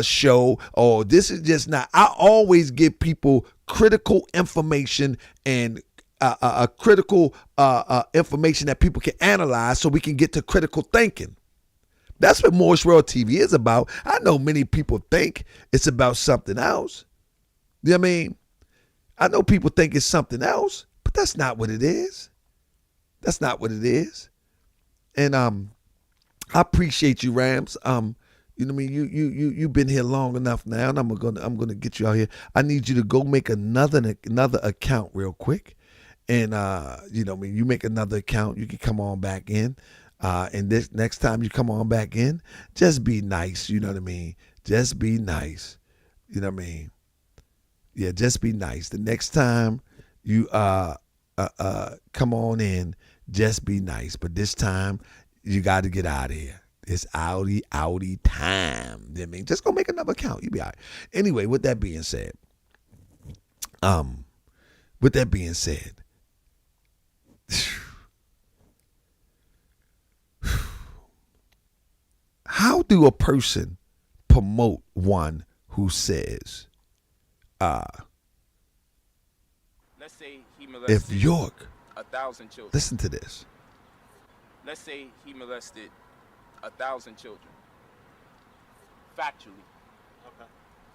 show, or this is just not. I always give people critical information and critical information that people can analyze so we can get to critical thinking. That's what Morris World TV is about. I know many people think it's about something else. You know what I mean? I know people think it's something else, but that's not what it is. That's not what it is. And I appreciate you, Rams. You know what I mean? You've been here long enough now, and I'm gonna get you out here. I need you to go make another account real quick, and you know what I mean? You make another account, you can come on back in. And this next time you come on back in, just be nice. You know what I mean? Just be nice. You know what I mean? Yeah, just be nice. The next time you come on in, just be nice. But this time you got to get out of here. It's outie time. You know what I mean? Just go make another account. You'll be all right. Anyway, with that being said, how do a person promote one who says, let's say he if molested York, 1,000 children. listen to this. Let's say he molested 1,000 children. Factually. Okay.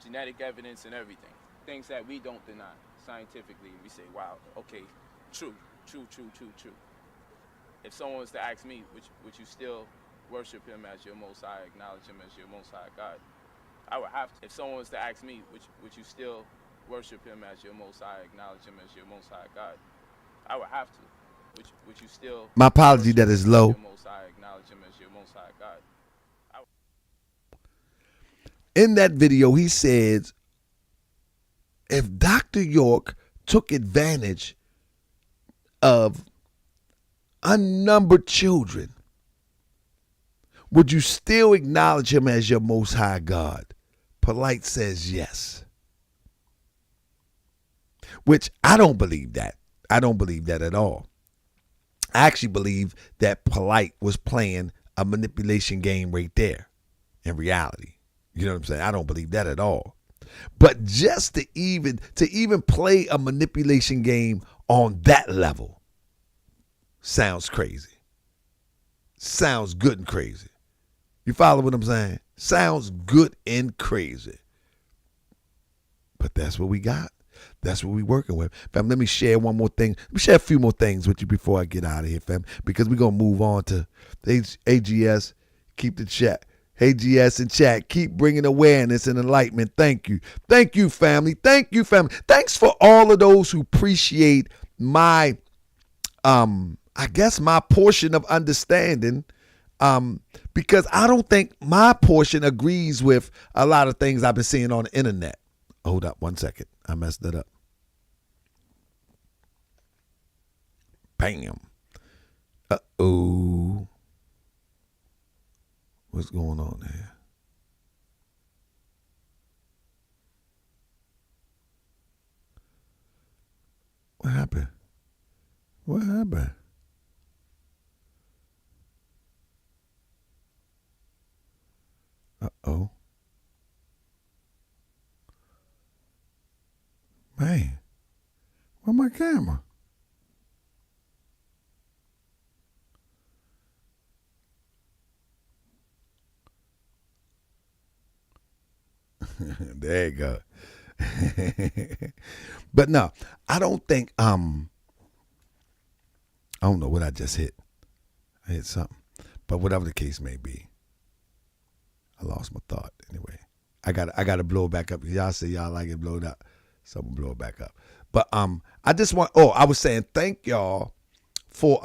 Genetic evidence and everything. Things that we don't deny scientifically. We say, wow, okay, true. If someone was to ask me, would you still worship him as your Most High, acknowledge him as your Most High God? I would have to. If someone was to ask me, would you still worship him as your Most High, acknowledge him as your Most High God? I would have to. Would you still? My apology that is low. Your Most High, acknowledge him as your Most High God. In that video, he says, if Dr. York took advantage of unnumbered children, would you still acknowledge him as your Most High God? Polight says yes. Which I don't believe that. I don't believe that at all. I actually believe that Polight was playing a manipulation game right there in reality. You know what I'm saying? I don't believe that at all. But just to even play a manipulation game on that level sounds crazy. Sounds good and crazy. You follow what I'm saying? Sounds good and crazy. But that's what we got. That's what we're working with. Fam, let me share one more thing. Let me share a few more things with you before I get out of here, fam, because we're going to move on to AGS. Keep the chat. AGS and chat. Keep bringing awareness and enlightenment. Thank you. Thank you, family. Thank you, family. Thanks for all of those who appreciate my, I guess, my portion of understanding, because I don't think my portion agrees with a lot of things I've been seeing on the internet. Hold up 1 second. I messed that up. Bam. Uh-oh. What's going on there? What happened? What happened? Uh-oh. Man, where's my camera? There you go. But no, I don't think, I don't know what I just hit. I hit something. But whatever the case may be, I lost my thought anyway. I got to blow it back up. Y'all say y'all like it blowed up. So I'm gonna blow it back up. But I just want, I was saying thank y'all for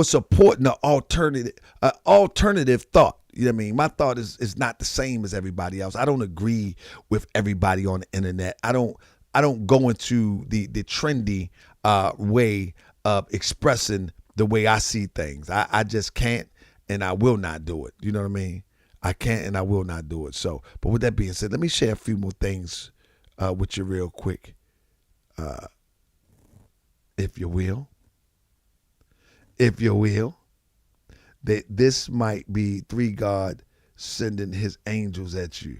supporting the alternative thought. You know what I mean? My thought is not the same as everybody else. I don't agree with everybody on the internet. I don't go into the trendy way of expressing the way I see things. I just can't, and I will not do it. You know what I mean? I can't and I will not do it. So, but with that being said, let me share a few more things with you real quick, if you will. If you will. This might be Three God sending his angels at you.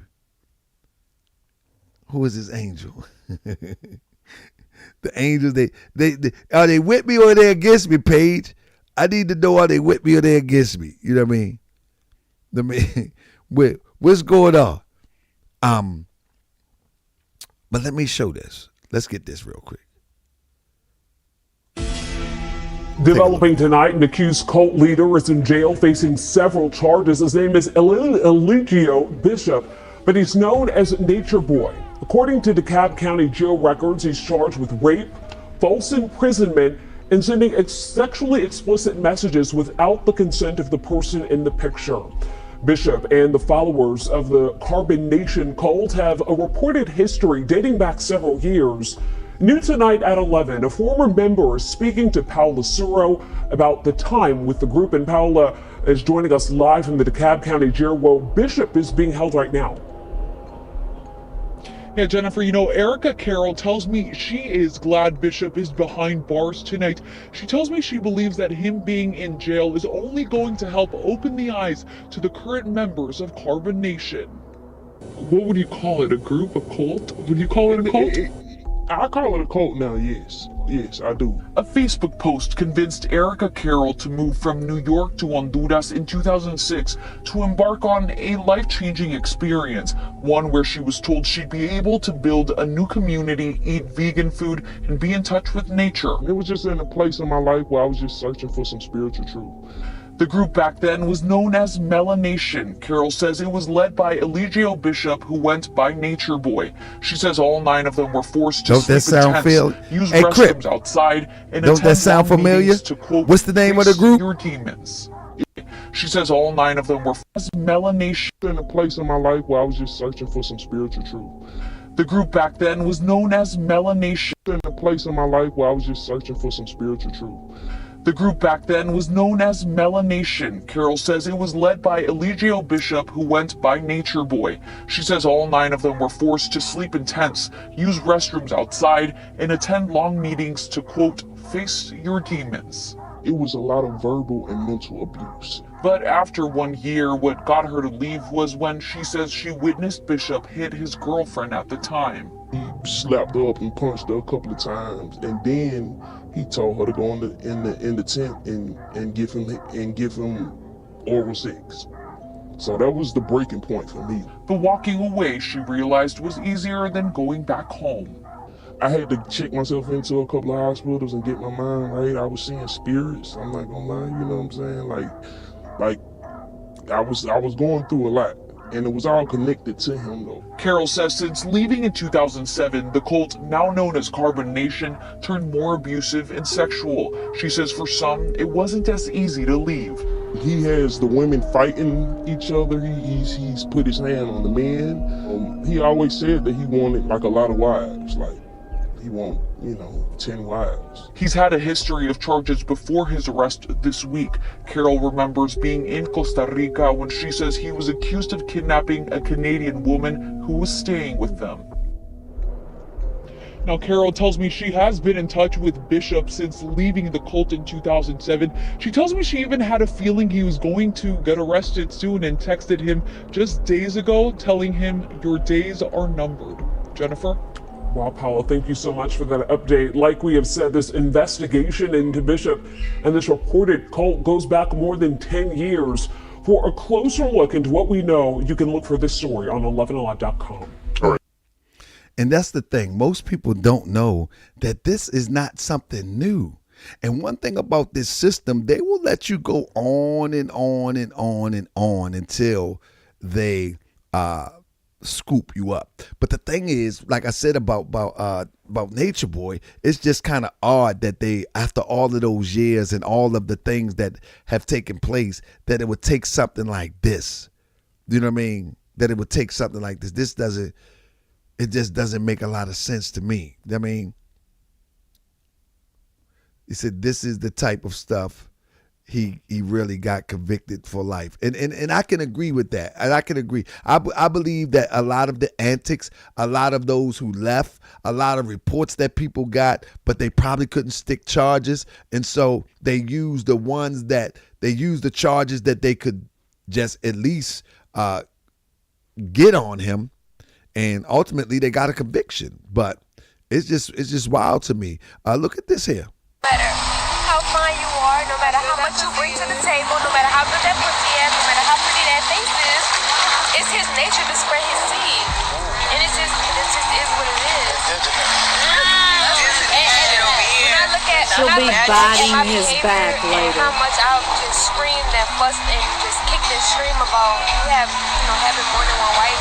Who is his angel? The angels, they are they with me or are they against me, Paige? I need to know, are they with me or they against me? You know what I mean? What's going on? But let me show this. Let's get this real quick. Developing tonight, an accused cult leader is in jail facing several charges. His name is Eligio Bishop, but he's known as Nature Boy. According to DeKalb County jail records, he's charged with rape, false imprisonment, and sending sexually explicit messages without the consent of the person in the picture. Bishop and the followers of the Carbon Nation cult have a reported history dating back several years. New tonight at 11, a former member is speaking to Paola Suro about the time with the group, and Paola is joining us live from the DeKalb County jail where Bishop is being held right now. Yeah, Jennifer, you know, Erica Carroll tells me she is glad Bishop is behind bars tonight. She tells me she believes that him being in jail is only going to help open the eyes to the current members of Carbon Nation. What would you call it? A group? A cult? Would you call it a cult? I call it a cult now, yes. Yes, I do. A Facebook post convinced Erica Carroll to move from New York to Honduras in 2006 to embark on a life-changing experience, one where she was told she'd be able to build a new community, eat vegan food, and be in touch with nature. It was just in a place in my life where I was just searching for some spiritual truth. The group back then was known as Melanation. Carol says it was led by Eligio Bishop, who went by Nature Boy. She says all 9 of them were forced to sleep in tents, use restrooms outside, and don't that sound familiar? To, quote, what's the name of the group? Your demons. She says all 9 of them were Melanation. In a place in my life where I was just searching for some spiritual truth. The group back then was known as Melanation. In a place in my life where I was just searching for some spiritual truth. The group back then was known as Melanation. Carol says it was led by Eligio Bishop, who went by Nature Boy. She says all 9 of them were forced to sleep in tents, use restrooms outside, and attend long meetings to, quote, face your demons. It was a lot of verbal and mental abuse. But after 1 year, what got her to leave was when she says she witnessed Bishop hit his girlfriend at the time. He slapped her up and punched her a couple of times, and then he told her to go in the tent and give him oral sex. So that was the breaking point for me. The walking away, she realized, was easier than going back home. I had to check myself into a couple of hospitals and get my mind right. I was seeing spirits. I'm not gonna lie, you know what I'm saying? Like I was going through a lot, and it was all connected to him though. Carol says since leaving in 2007, the cult, now known as Carbon Nation, turned more abusive and sexual. She says for some, it wasn't as easy to leave. He has the women fighting each other. He's put his hand on the men. He always said that he wanted like a lot of wives, like he want, 10 wives. He's had a history of charges before his arrest this week. Carol remembers being in Costa Rica when she says he was accused of kidnapping a Canadian woman who was staying with them. Now, Carol tells me she has been in touch with Bishop since leaving the cult in 2007. She tells me she even had a feeling he was going to get arrested soon and texted him just days ago telling him, "Your days are numbered." Jennifer? Wow, Paula, thank you so much for that update. Like we have said, this investigation into Bishop and this reported cult goes back more than 10 years. For a closer look into what we know, you can look for this story on 11alive.com. And that's the thing. Most people don't know that this is not something new. And one thing about this system, they will let you go on and on and on and on until they scoop you up. But the thing is, like I said about Nature Boy, it's just kind of odd that they, after all of those years and all of the things that have taken place, that it would take something like this. You know what I mean? That it would take something like this. It just doesn't make a lot of sense to me. I mean, he said this is the type of stuff he really got convicted for life. And I can agree with that. And I can agree. I believe that a lot of the antics, a lot of those who left, a lot of reports that people got, but they probably couldn't stick charges. And so they used the charges that they could just at least get on him. And ultimately they got a conviction. But it's just wild to me. Look at this here. No matter how much you bring to the table, no matter how good that pussy is, no matter how pretty that face is, it's his nature to spread his seed. And it just is what it is. When I look at She'll be biting my his behavior back and later. how much I've just screamed and fussed and just kicked and screamed about having more than one wife,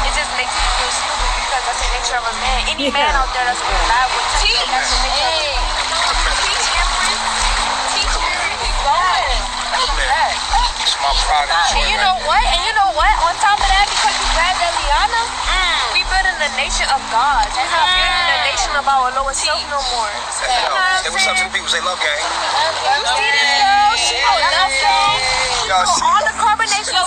it just makes me feel stupid because that's the nature of a man. Any man out there that's gonna lie with you, that's the nature of a man. And you know what? On top of that, because you grabbed Eliana, we building the nation of God. We're not building the nation of our lowest self no more. Say what's up to the people, say love gang. You see this girl? She on that song. All the carbonation.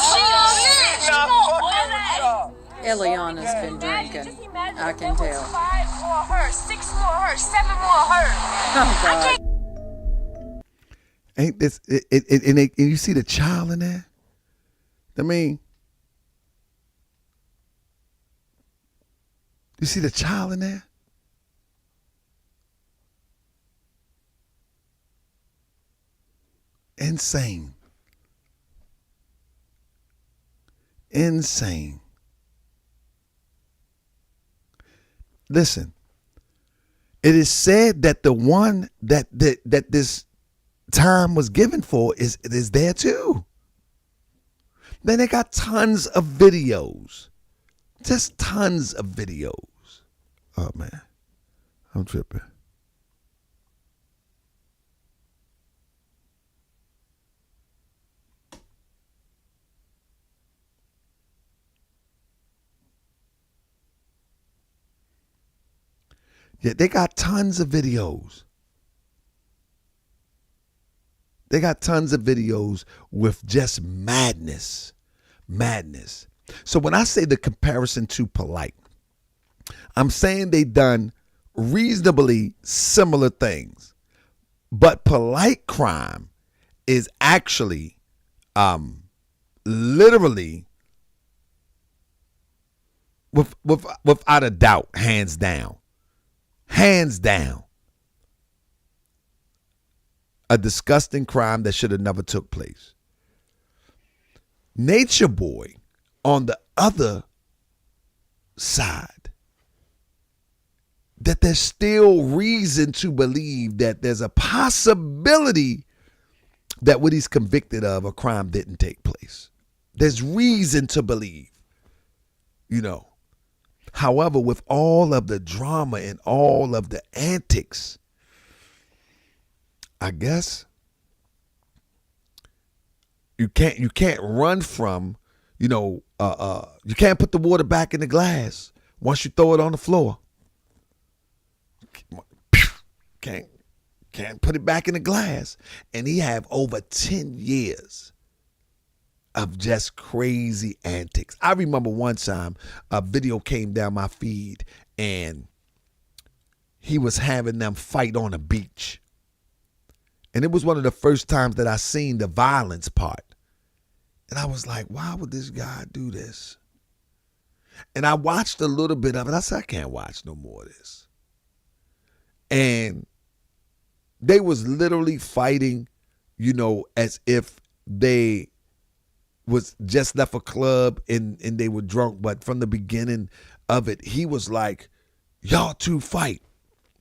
Eliana's been drinking. I can tell. 5 more her, 6 more her, 7 more her. Oh, God. Ain't this and you see the child in there? I mean, you see the child in there? Insane. Listen, it is said that the one that this time was given for is there too. Then they got tons of videos. Just tons of videos. Oh man, I'm tripping. Yeah, they got tons of videos. They got tons of videos with just madness. So when I say the comparison to Polight, I'm saying they done reasonably similar things. But polite crime is actually literally without a doubt, hands down, a disgusting crime that should have never took place. Nature Boy, on the other side, that there's still reason to believe that there's a possibility that what he's convicted of, a crime didn't take place. There's reason to believe, However, with all of the drama and all of the antics, I guess you can't run from, you can't put the water back in the glass once you throw it on the floor. Can't put it back in the glass. And he have over 10 years of just crazy antics. I remember one time a video came down my feed and he was having them fight on a beach. And it was one of the first times that I seen the violence part. And I was like, why would this guy do this? And I watched a little bit of it. I said, I can't watch no more of this. And they was literally fighting, as if they was just left a club and they were drunk. But from the beginning of it, he was like, y'all two fight.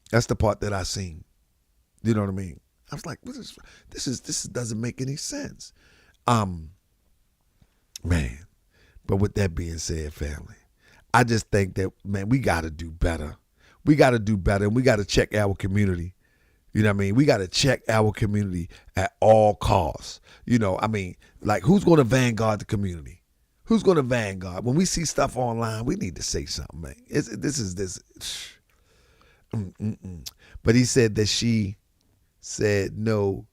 That's the part that I seen. You know what I mean? I was like, this doesn't make any sense. Man. But with that being said, family, I just think that, man, we got to do better. We got to do better, and we got to check our community. You know what I mean? We got to check our community at all costs. Like, who's going to vanguard the community? Who's going to vanguard? When we see stuff online, we need to say something, man. But he said that she said no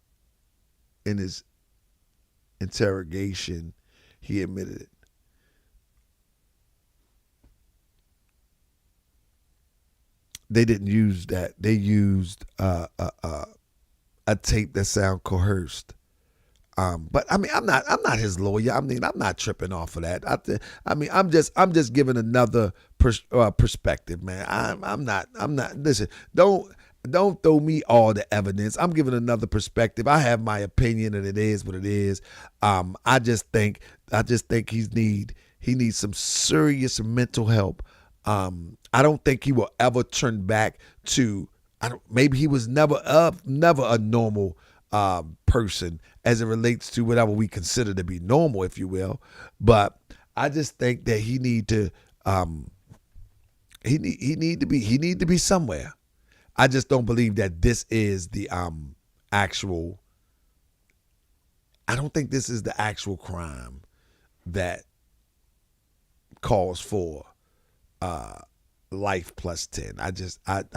in his interrogation. He admitted it. They didn't use that. They used a tape that sound coerced. But I mean, I'm not his lawyer. I mean, I'm not tripping off of that. I'm just giving another perspective, man. I'm not. Listen, don't throw me all the evidence. I'm giving another perspective. I have my opinion, and it is what it is. I just think he needs some serious mental help. I don't think he will ever turn back to. Maybe he was never a normal person as it relates to whatever we consider to be normal, if you will. But I just think that he need to be somewhere. I just don't believe that this is the actual. I don't think this is the actual crime that calls for life plus 10. I'm just of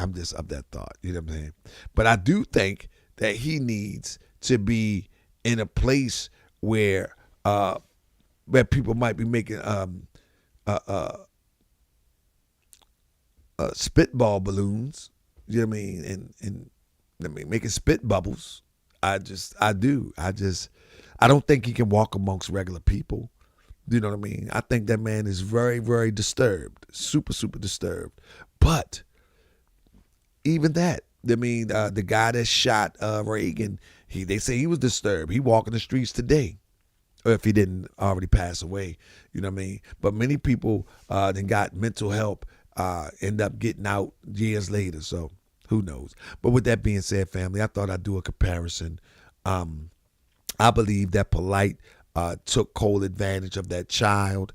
that thought. You know what I'm saying? But I do think that he needs to be in a place where people might be making spitball balloons. You know what I mean? And I mean, making spit bubbles. I don't think he can walk amongst regular people. You know what I mean? I think that man is very, very disturbed, super, super disturbed. But even that, I mean, the guy that shot Reagan, they say he was disturbed. He walking the streets today, or if he didn't already pass away. You know what I mean? But many people then got mental help, end up getting out years later. So who knows? But with that being said, family, I thought I'd do a comparison. I believe that Polight took cold advantage of that child.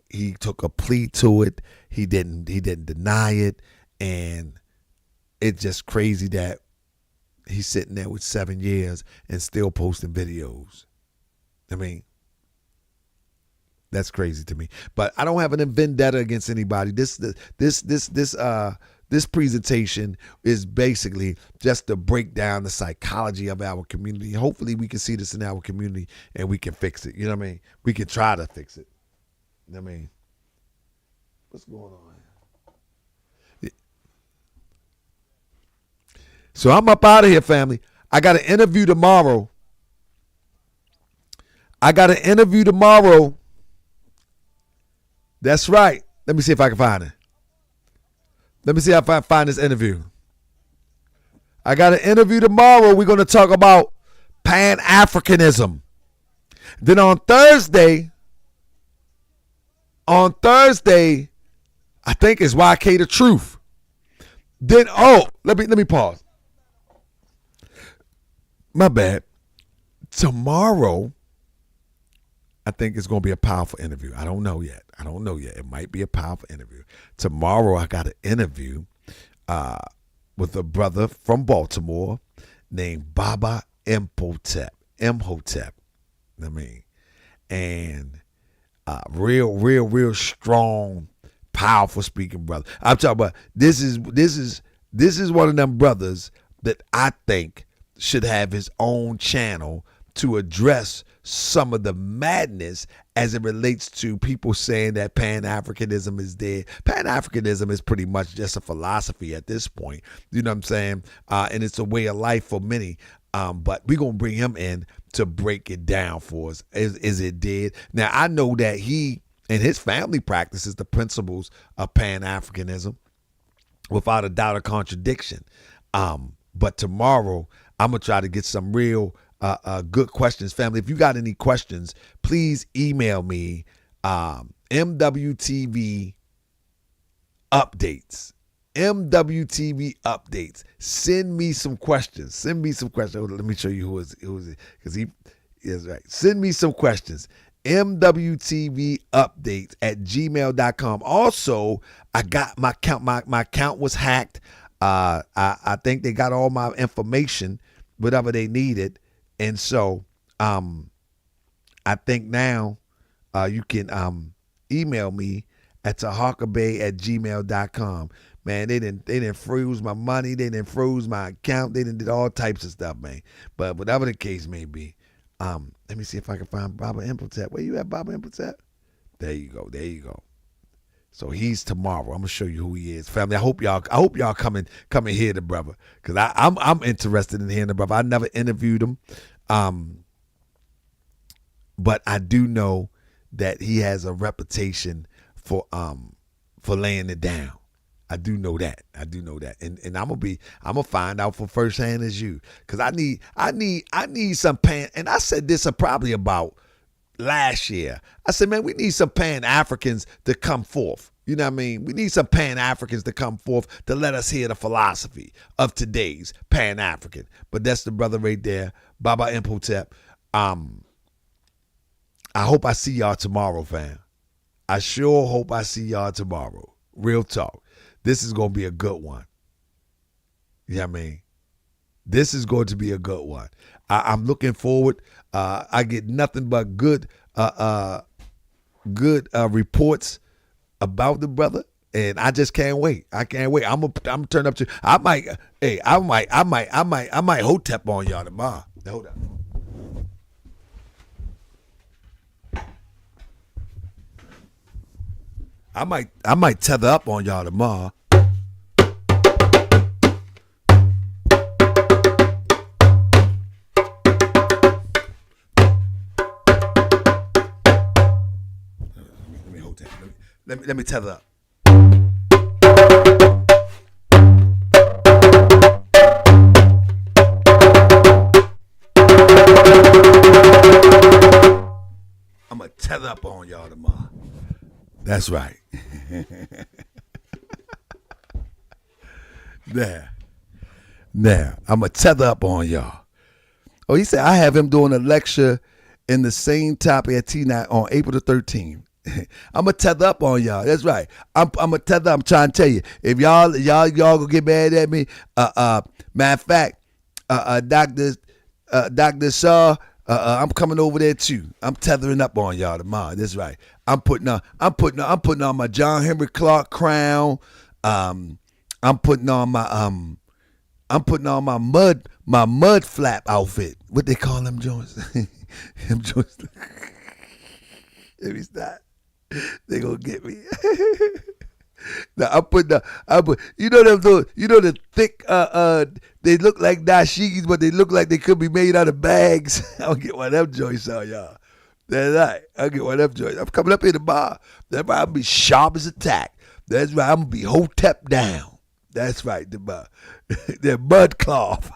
He took a plea to it. He didn't deny it. And it's just crazy that he's sitting there with 7 years and still posting videos. I mean, that's crazy to me. But I don't have an vendetta against anybody. This presentation is basically just to break down the psychology of our community. Hopefully we can see this in our community and we can fix it. You know what I mean? We can try to fix it. You know what I mean? What's going on here? So I'm up out of here, family. I got an interview tomorrow. That's right. Let me see if I can find it. Let me see if I can find this interview. I got an interview tomorrow. We're going to talk about Pan-Africanism. Then on Thursday, I think it's YK the Truth. Then, let me pause. My bad. Tomorrow, I think it's going to be a powerful interview. I don't know yet. It might be a powerful interview. Tomorrow, I got an interview with a brother from Baltimore named Baba Imhotep. And real strong, powerful speaking brother. I'm talking about this is one of them brothers that I think should have his own channel to address some of the madness as it relates to people saying that Pan-Africanism is dead. Pan-Africanism is pretty much just a philosophy at this point. You know what I'm saying? And it's a way of life for many. But we're going to bring him in to break it down for us. Is it dead? Now, I know that he and his family practices the principles of Pan-Africanism without a doubt or contradiction. But tomorrow, I'm going to try to get some real good questions. Family, if you got any questions, please email me MWTv updates. MWTv updates. Send me some questions. Let me show you who is because he is right. Send me some questions. MWTv updates at gmail.com. Also, I got my account. My account was hacked. I think they got all my information, whatever they needed. And so I think now you can email me at taharkabay@gmail.com. Man, they didn't freeze my money. They didn't freeze my account. They didn't did all types of stuff, man. But whatever the case may be, let me see if I can find Baba Imhotep. Where you at, Baba Imhotep? There you go. So he's tomorrow. I'm gonna show you who he is, family. I hope y'all come and hear the brother, because I'm interested in hearing the brother. I never interviewed him, but I do know that he has a reputation for laying it down. I do know that, and I'm gonna find out for firsthand as you, because I need some pan. And I said this probably about last year. I said, man, we need some Pan-Africans to come forth. You know what I mean? We need some Pan-Africans to come forth to let us hear the philosophy of today's Pan-African. But that's the brother right there, Baba Imhotep. I hope I see y'all tomorrow, fam. I sure hope I see y'all tomorrow. Real talk. This is going to be a good one. You know what I mean? This is going to be a good one. I'm looking forward. I get nothing but good reports about the brother, and I just can't wait. I can't wait. I'm gonna turn up to. I might hotep on y'all tomorrow. Hold on. I might tether up on y'all tomorrow. Let me tether up. I'm going to tether up on y'all tomorrow. That's right. There. I'm going to tether up on y'all. Oh, he said I have him doing a lecture in the same topic at T9 on April the 13th. I'm gonna tether up on y'all. That's right. I'm gonna tether. I'm trying to tell you. If y'all gonna get mad at me. Matter of fact, Dr. Shaw, I'm coming over there too. I'm tethering up on y'all tomorrow. That's right. I'm putting on my John Henry Clark crown. I'm putting on my mud flap outfit. What they call them joints? Them joints. If he's not, they gonna get me. Now I put you know the thick they look like dashikis, but they look like they could be made out of bags. I'll get one of them joints on y'all. That's right. I'll get one of them joints. I'm coming up in the bar. That's right. I'll be sharp as a tack. That's right. I'm gonna be hotep down. That's right. The mud cloth.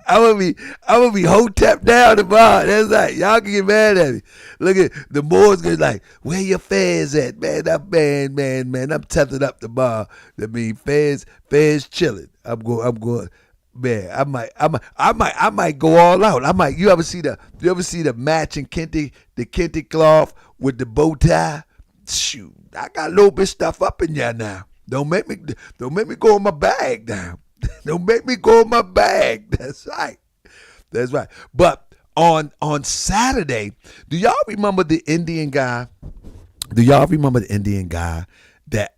I'm gonna be hotep down the bar. That's right. Y'all can get mad at me. Look at the Moors gonna like, where your fans at? Man, I'm tethered up the bar. I mean fans chilling. I'm going man, I might go all out. You ever see the matching kente cloth with the bow tie? Shoot, I got a little bit stuff up in there now. Don't make me go in my bag now. Don't make me go in my bag. That's right. But on Saturday, do y'all remember the Indian guy? Do y'all remember the Indian guy that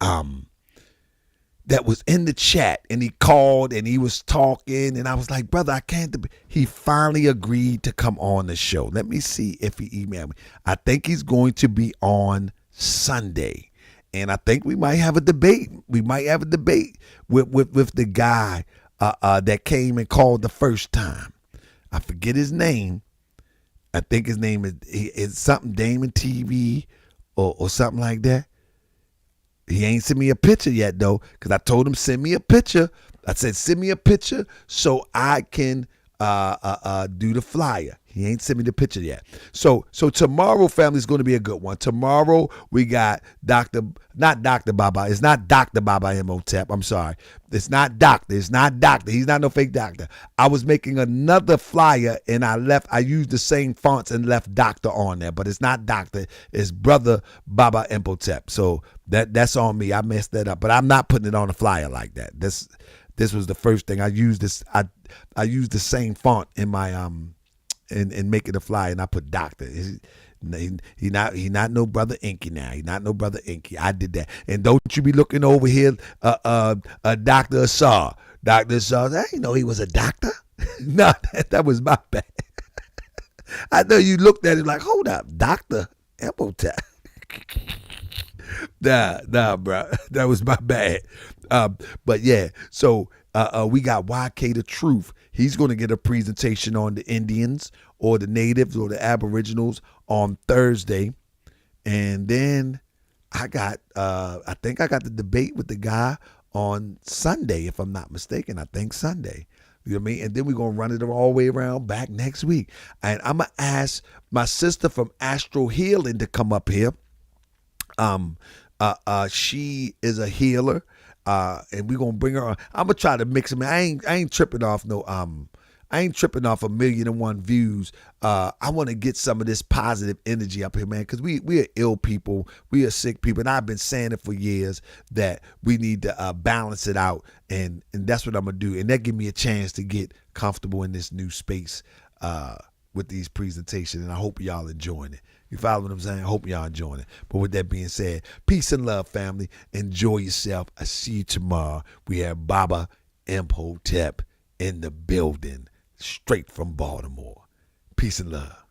was in the chat and he called and he was talking and I was like, brother, I can't. He finally agreed to come on the show. Let me see if he emailed me. I think he's going to be on Sunday. And I think we might have a debate. We might have a debate with the guy that came and called the first time. I forget his name. I think his name is something Damon TV or something like that. He ain't sent me a picture yet though, because I told him send me a picture. I said send me a picture so I can do the flyer. He ain't sent me the picture yet. So tomorrow, family, is going to be a good one. Tomorrow we got not Dr. Baba. It's not Dr. Baba Imhotep. I'm sorry. It's not doctor. It's not doctor. He's not no fake doctor. I was making another flyer and I used the same fonts and left doctor on there, but it's not doctor. It's brother Baba Imhotep. So that's on me. I messed that up, but I'm not putting it on a flyer like that. This was the first thing I used. I used the same font in my and make it a flyer, and I put doctor. He not no brother Inky now. He not no brother Inky. I did that. And don't you be looking over here, Dr. Assar. Dr. Assar, I didn't know he was a doctor. No, that was my bad. I know you looked at it like, hold up, Dr. Imhotep. Nah, bro. That was my bad. But yeah, so we got YK the Truth. He's going to get a presentation on the Indians or the natives or the Aboriginals on Thursday. And then I think I got the debate with the guy on Sunday, if I'm not mistaken. I think Sunday. You know what I mean? And then we're going to run it all the way around back next week. And I'm going to ask my sister from Astro Healing to come up here. She is a healer. And we're gonna bring her on. I'm gonna try to mix them. I ain't tripping off no I ain't tripping off 1,000,001 views. I want to get some of this positive energy up here, man, because we are ill people, we are sick people, and I've been saying it for years that we need to balance it out, and that's what I'm gonna do, and that give me a chance to get comfortable in this new space with these presentations, and I hope y'all enjoying it. You follow what I'm saying? I hope y'all enjoying it. But with that being said, peace and love, family. Enjoy yourself. I see you tomorrow. We have Baba Imhotep in the building, straight from Baltimore. Peace and love.